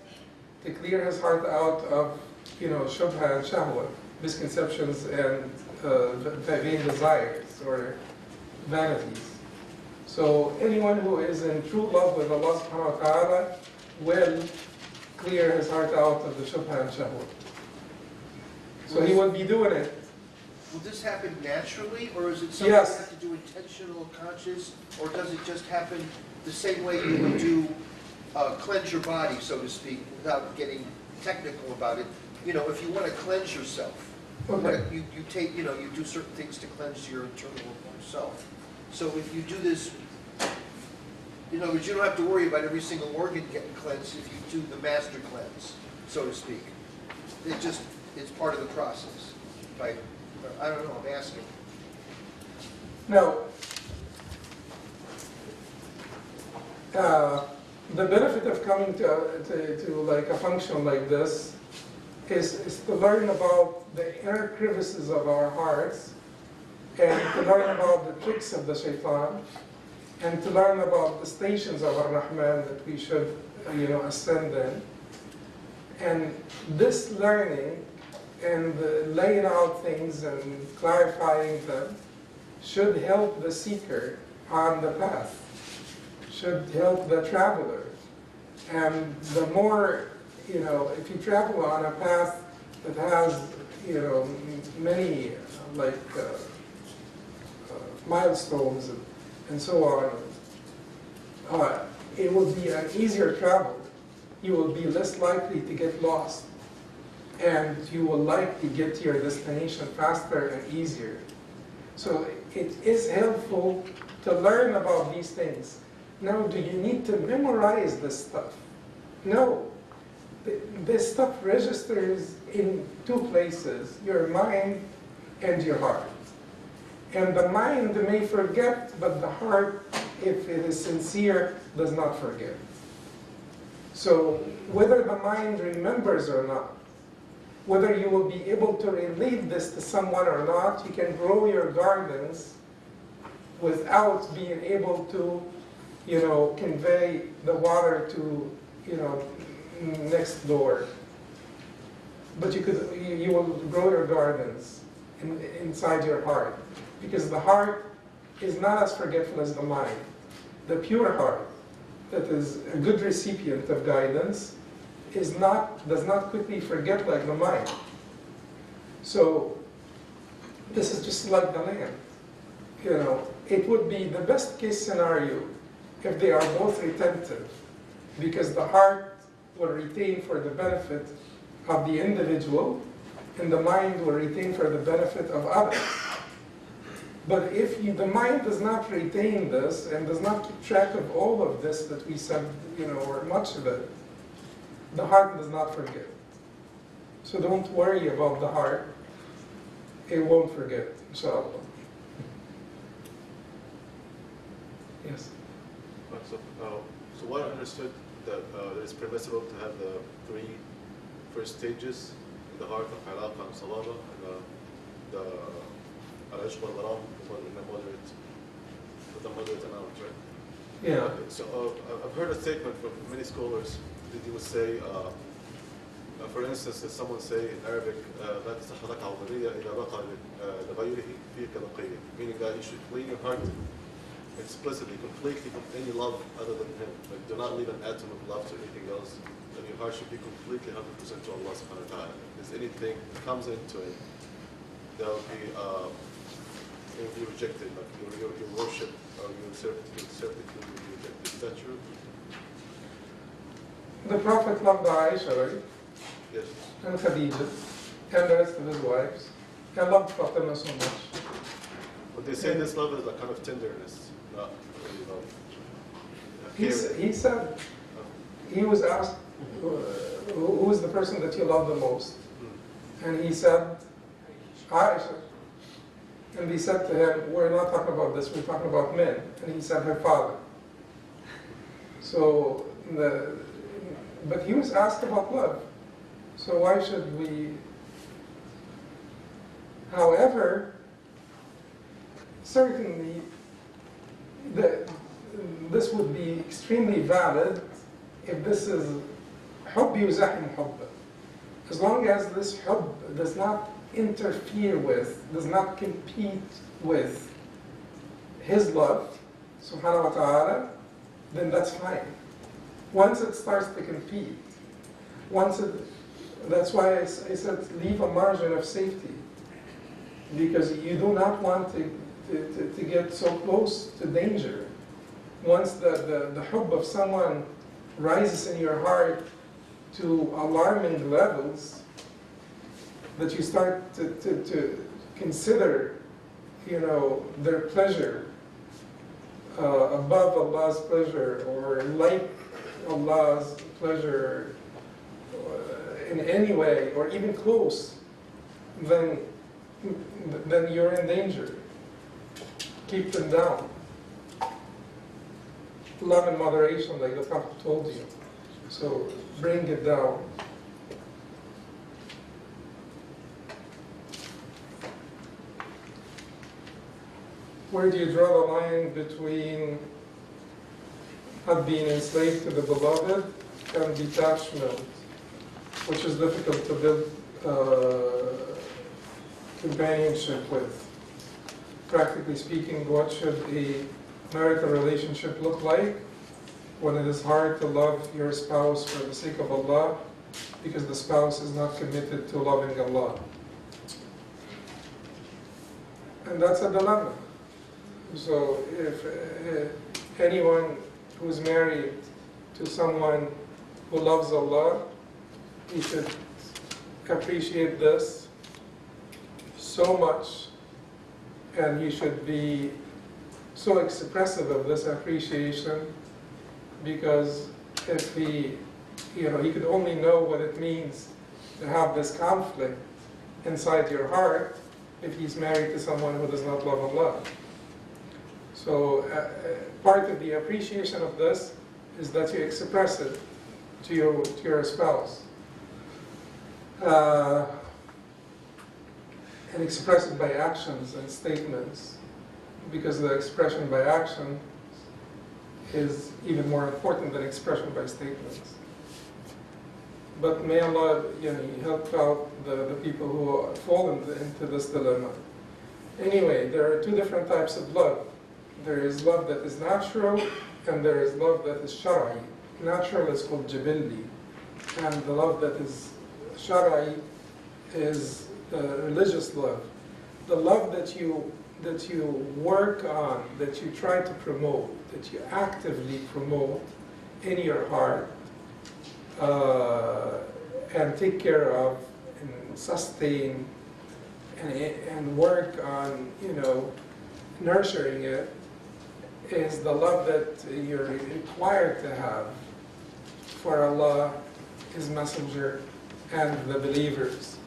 to clear his heart out of, shubha and shahwa, misconceptions and vain desires or vanities. So anyone who is in true love with Allah subhanahu wa ta'ala will clear his heart out of the shubha and shahwa. So he will be doing it. Will this happen naturally, or is it something you have to do intentional, conscious, or does it just happen the same way you would do cleanse your body, so to speak, without getting technical about it? If you want to cleanse yourself, okay, you do certain things to cleanse your internal self. So if you do this, but you don't have to worry about every single organ getting cleansed if you do the master cleanse, so to speak. It's part of the process. I don't know, I'm asking. Now, the benefit of coming to like a function like this is to learn about the inner crevices of our hearts, and to learn about the tricks of the shaitan, and to learn about the stations of Ar-Rahman that we should, ascend in. And this learning and laying out things and clarifying them should help the seeker on the path, should help the traveler. And the more, if you travel on a path that has, many milestones and so on, it will be an easier travel. You will be less likely to get lost, and you will likely get to your destination faster and easier. So it is helpful to learn about these things. Now, do you need to memorize this stuff? No. This stuff registers in two places, your mind and your heart. And the mind may forget, but the heart, if it is sincere, does not forget. So whether the mind remembers or not, whether you will be able to relate this to someone or not, you can grow your gardens without being able to, convey the water to, next door. But you will grow your gardens inside your heart, because the heart is not as forgetful as the mind. The pure heart, that is a good recipient of guidance, does not quickly forget like the mind. So this is just like the land. It would be the best case scenario if they are both retentive, because the heart will retain for the benefit of the individual, and the mind will retain for the benefit of others. But if the mind does not retain this and does not keep track of all of this that we said, or much of it, the heart does not forget. So don't worry about the heart. It won't forget, inshallah. Yes? So what I understood that it's permissible to have the 3 first stages in the heart of halaqa and salama, and the al-ishq wal-gharam in a moderate, with a moderate amount, right? Yeah. So I've heard a statement from many scholars that they would say, for instance, if someone say in Arabic, لا تصح لك عضلية إذا بقى لغيره فيك بقية, meaning that you should clean your heart explicitly, completely from any love other than Him. Like, do not leave an atom of love to anything else. And your heart should be completely 100% to Allah subhanahu wa ta'ala. If there's anything that comes into it, that will be rejected. Like your worship or your servitude will be rejected. Is that true? The Prophet loved Aisha, right? Yes. And Khadija, and the rest of his wives. And loved Fatima so much. But they say this love is like kind of tenderness, not really love. He said, he was asked, who is the person that you love the most? And he said, Aisha. And they said to him, we're not talking about this, we're talking about men. And he said, her father. So, but he was asked about love. So why should we? However, certainly, this would be extremely valid if this is حب يزاحم حب. As long as this حب does not interfere with, does not compete with His love, subhanahu wa ta'ala, then that's fine. Once it starts to compete, that's why I said leave a margin of safety, because you do not want to get so close to danger. Once the hubb of someone rises in your heart to alarming levels, that you start to consider, their pleasure above Allah's pleasure, or like Allah's pleasure in any way, or even close, then you're in danger. keep them down. Love in moderation, like the Prophet told you. So bring it down. Where do you draw the line between not being enslaved to the beloved and detachment, which is difficult to build companionship with? Practically speaking, what should a marital relationship look like when it is hard to love your spouse for the sake of Allah because the spouse is not committed to loving Allah? And that's a dilemma. So if anyone who's married to someone who loves Allah, he should appreciate this so much, and he should be so expressive of this appreciation, because if he could only know what it means to have this conflict inside your heart if he's married to someone who does not love Allah. So part of the appreciation of this is that you express it to your spouse. And express it by actions and statements, because the expression by action is even more important than expression by statements. But may Allah help out the people who fall into this dilemma. Anyway, there are two different types of love. There is love that is natural, and there is love that is shara'i. Natural is called jibilli, and the love that is shara'i is religious love. The love that you work on, that you try to promote, that you actively promote in your heart, and take care of, and sustain, and work on, nurturing it, is the love that you're required to have for Allah, His Messenger, and the believers.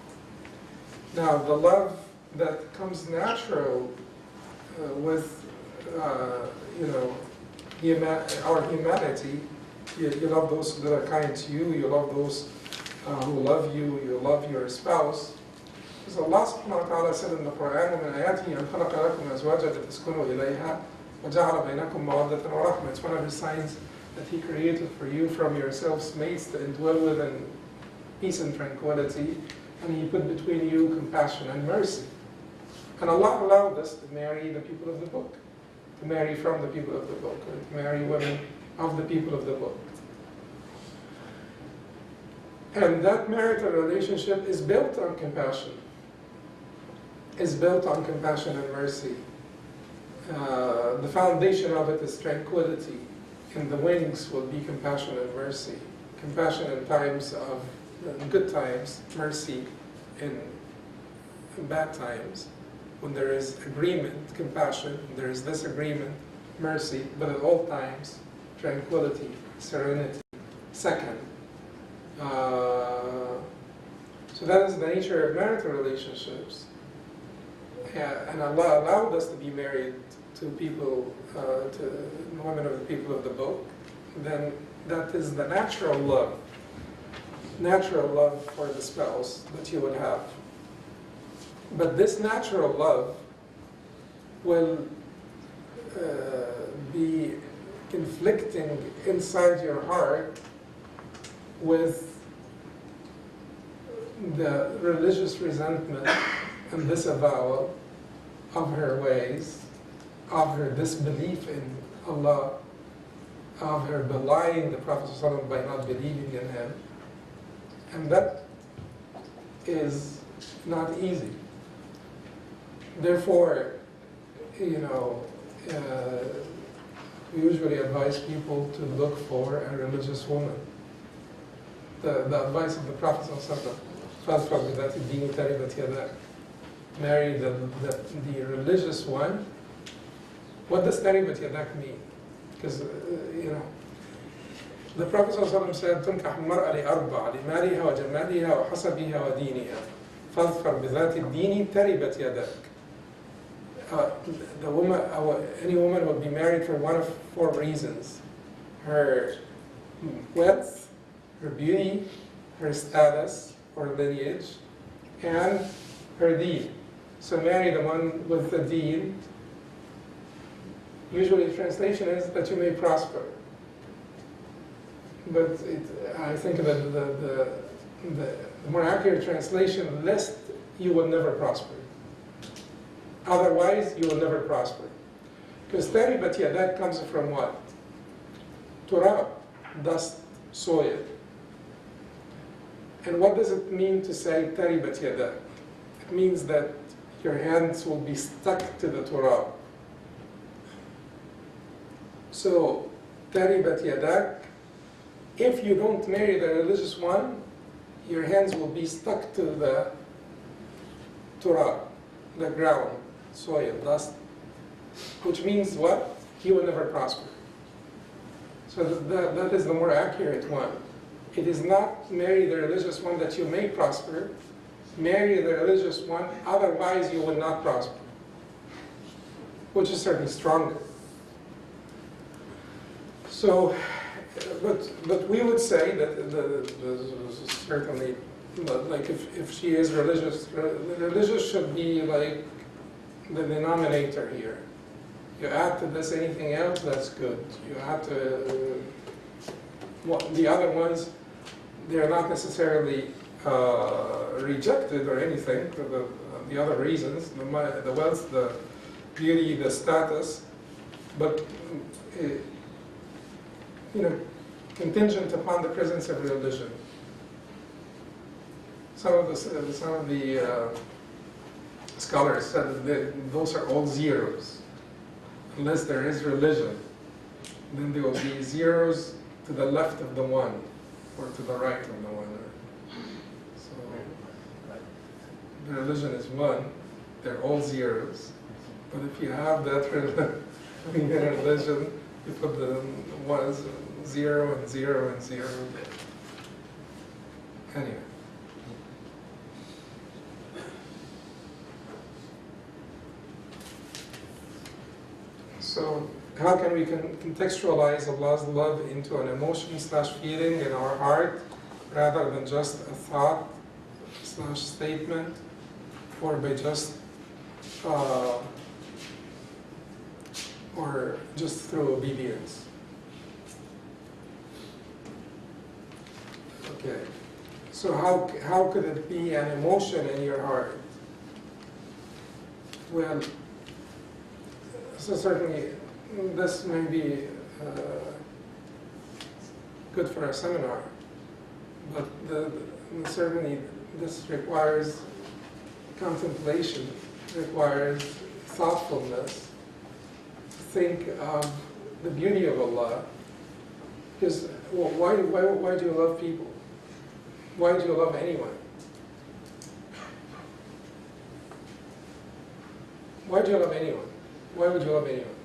Now, the love that comes natural with, our humanity, you love those that are kind to you, you love those who love you, you love your spouse. Because Allah subhanahu wa ta'ala said in the Quran, وَمِنْ آيَاتِهِ أَنْ خَلَقَ لَكُمْ أَزْوَاجًا لِتَسْكُنُوا إِلَيْهَا وَجَعَلَ بَيْنَكُمْ مَوَدَّةً وَرَحْمَةً. It's one of His signs that He created for you from yourselves mates to indwell with in peace and tranquility, and He put between you compassion and mercy. And Allah allowed us to marry the people of the book, to marry from the people of the book, or to marry women of the people of the book. And that marital relationship is built on compassion, is built on compassion and mercy. The foundation of it is tranquility, and the wings will be compassion and mercy. Compassion in times of good times, mercy in bad times. When there is agreement, compassion, there is disagreement, mercy, but at all times, tranquility, serenity. Second, so that is the nature of marital relationships. And Allah allowed us to be married to people, to women of the people of the book. Then that is the natural love for the spouse that you would have. But this natural love will be conflicting inside your heart with the religious resentment and disavowal of her ways, of her disbelief in Allah, of her belying the Prophet ﷺ by not believing in him. And that is not easy. Therefore, we usually advise people to look for a religious woman. The advice of the Prophet ﷺ, marry the religious one. What does taribat yadak mean? Because, the Prophet ﷺ said, تنكح المرأة لأربع لمالها وجمالها وحسبها ودينها فاظفر بذات الدين تربت يدك. the woman, any woman would be married for one of 4 reasons: her wealth, her beauty, her status or lineage, and her deen. So marry the one with the deen. Usually the translation is that you may prosper. But I think that the more accurate translation, lest you will never prosper. Otherwise, you will never prosper. Because taribat yadak comes from what? Turab, dust, soil. And what does it mean to say taribat yadak? It means that your hands will be stuck to the turab. So, taribat yadak, if you don't marry the religious one, your hands will be stuck to the turab, the ground, soil, dust, which means what? He will never prosper. So that is the more accurate one. It is not marry the religious one that you may prosper, marry the religious one, otherwise you will not prosper, which is certainly stronger. So, but we would say that certainly, like if she is religious, religious should be like the denominator here. You add to this anything else, that's good. You add to the other ones, they're not necessarily rejected or anything for the other reasons, the wealth, the beauty, the status, but contingent upon the presence of religion. Some of the scholars said that those are all zeros. Unless there is religion, then there will be zeros to the left of the one, or to the right of the one. So the religion is one, they're all zeros. But if you have that religion, you put the ones 0 and 0 and 0. Anyway. So how can we contextualize Allah's love into an emotion/feeling in our heart rather than just a thought/statement, or by just or just through obedience? Okay, so how could it be an emotion in your heart? Well, so certainly this may be good for a seminar, but certainly this requires contemplation, requires thoughtfulness. Think of the beauty of Allah. Because why do you love people? Why do you love anyone? Why do you love anyone? Why would you love anyone?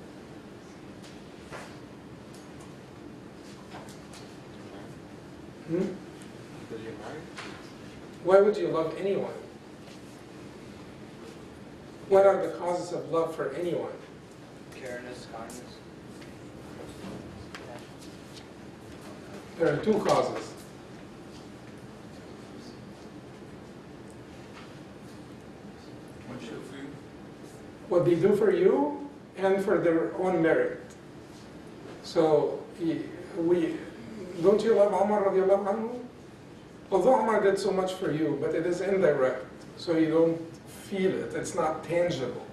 Because you're married? Why would you love anyone? What are the causes of love for anyone? Careness, kindness. There are 2 causes. What should for you? What they do for you and for their own merit. So, don't you love Umar radiallahu anhu? Although Umar did so much for you, but it is indirect, so you don't feel it, it's not tangible.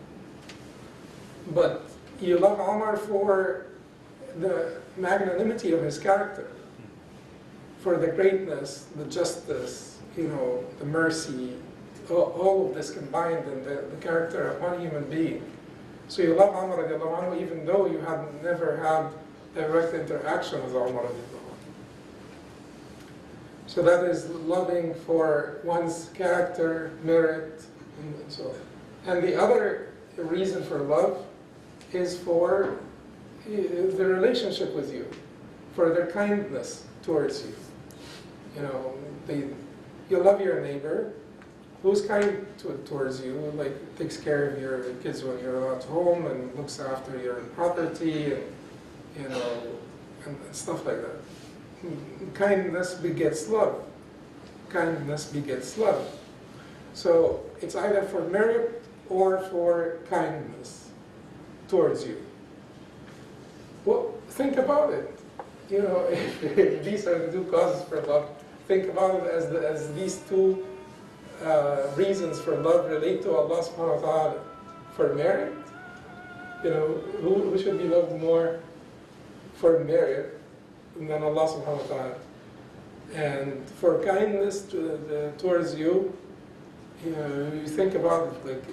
But you love Umar for the magnanimity of his character, for the greatness, the justice, the mercy, all of this combined in the character of one human being. So you love Umar radiallahu anhu even though you have never had direct interaction with Umar radiallahu anhu. So that is loving for one's character, merit, and so on. And the other reason for love is for the relationship with you, for their kindness towards you. You love your neighbor who's kind towards you, like takes care of your kids when you're at home and looks after your property and, you know, and stuff like that. Kindness begets love. Kindness begets love. So it's either for merit or for kindness towards you. Well, think about it. You know, if these are the two causes for love, think about it as these two reasons for love relate to Allah subhanahu wa ta'ala. For merit, you know, who should be loved more for merit than Allah subhanahu wa ta'ala? And for kindness towards you, you know, you think about it like,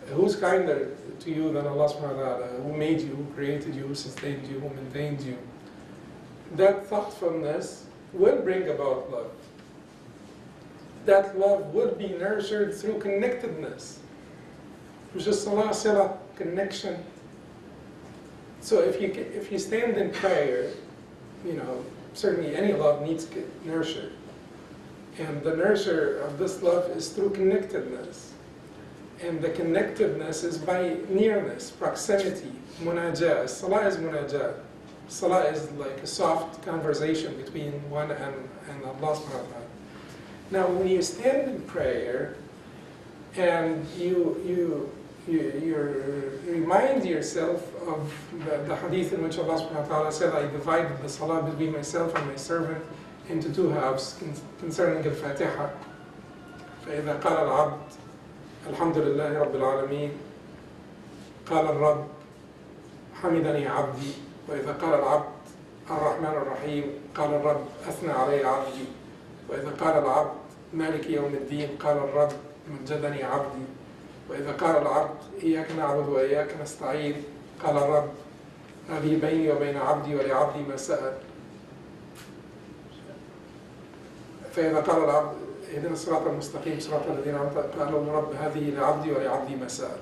who's kinder to you than Allah subhanahu wa ta'ala? Who made you, who created you, who sustained you, who maintained you? That thoughtfulness will bring about love. That love will be nurtured through connectedness, which is salah, connection. So if you stand in prayer, you know, certainly any love needs nurture. And the nurture of this love is through connectedness. And the connectedness is by nearness, proximity, munajah. Salah is munajah. Salah is like a soft conversation between one and Allah subhanahu wa ta'ala. Now, when you stand in prayer and you remind yourself of the hadith in which Allah subhanahu wa ta'ala said, I divided the salah between myself and my servant into two halves concerning al-Fatiha. فإذا قال العبد الحمد لله رب العالمين قال الرب حمدني عبدي وإذا قال العبد الرحمن الرحيم قال الرب أثنى علي عبدي وإذا قال العبد مالك يوم الدين قال الرب مجدني عبدي وإذا قال العبد إياك نعبد وإياك نستعين قال الرب هذه بيني وبين عبدي ولعبدي ما سأل فإذا قال العبد اهدنا الصراط المستقيم صراط الذين أنعمت قال الرب هذه لعبدي ولعبدي ما سأل.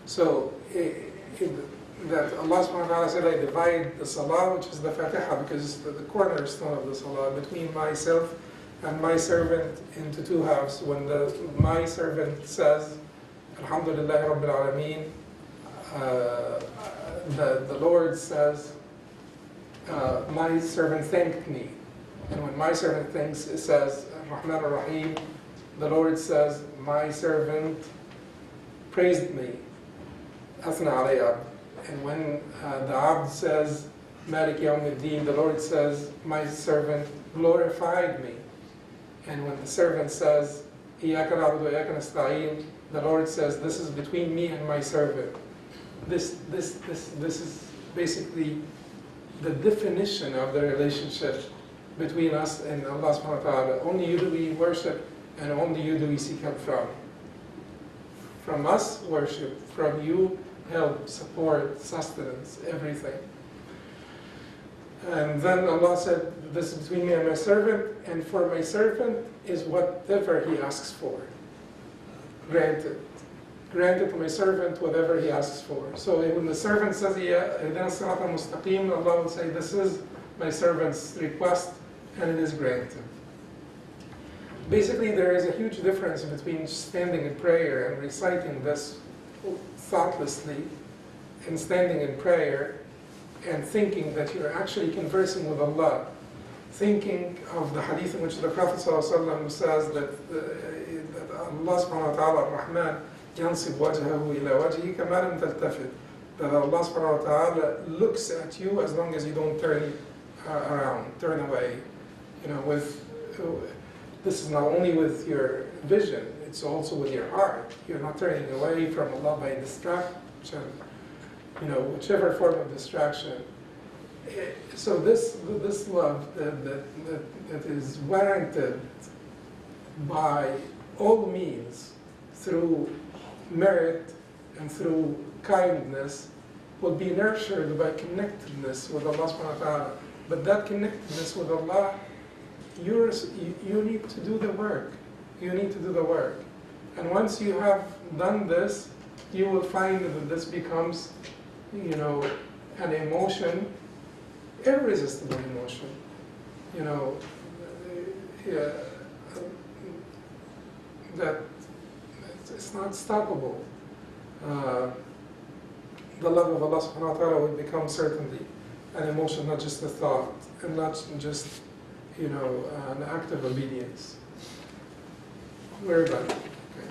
So that Allah subhanahu wa ta'ala said, I divide the salah, which is the Fatiha, because it's the cornerstone of the salah, between myself and my servant into two halves. When my servant says, Alhamdulillah Rabbil Alameen, the Lord says, my servant thanked me. And when my servant thanks, it says, Rahman ar-Rahim, the Lord says, my servant praised me. Athna alay abd. And when the Abd says, Malik Yawmiddin, the Lord says, my servant glorified me. And when the servant says, Iyaka na'budu wa iyaka nasta'in, the Lord says, this is between me and my servant. This is basically the definition of the relationship between us and Allah subhanahu wa ta'ala. Only you do we worship, and only you do we seek help from. From us, worship. From you, help, support, sustenance, everything. And then Allah said, this is between me and my servant, and for my servant is whatever he asks for. Granted. Granted to my servant whatever he asks for. So when the servant says, Ihdina as-sirata al-mustaqim, Allah will say, this is my servant's request, and it is granted. Basically, there is a huge difference between standing in prayer and reciting this thoughtlessly, and standing in prayer and thinking that you're actually conversing with Allah. Thinking of the hadith in which the Prophet ﷺ says that Allah subhanahu wa ta'ala ar-Rahman yansib wajhahu ila wajhi kama lam taltafit. That Allah subhanahu wa ta'ala looks at you as long as you don't turn around, turn away. You know, this is not only with your vision, it's also with your heart. You're not turning away from Allah by distraction, you know, whichever form of distraction. So this love that is warranted by all means through merit and through kindness will be nurtured by connectedness with Allah subhanahu wa ta'ala. But that connectedness with Allah, you need to do the work. You need to do the work. And once you have done this, you will find that this becomes, you know, an emotion, irresistible emotion. You know, that it's not stoppable. The love of Allah subhanahu wa ta'ala will become certainty, an emotion, not just a thought, and not just, an act of obedience. Very bad. Okay.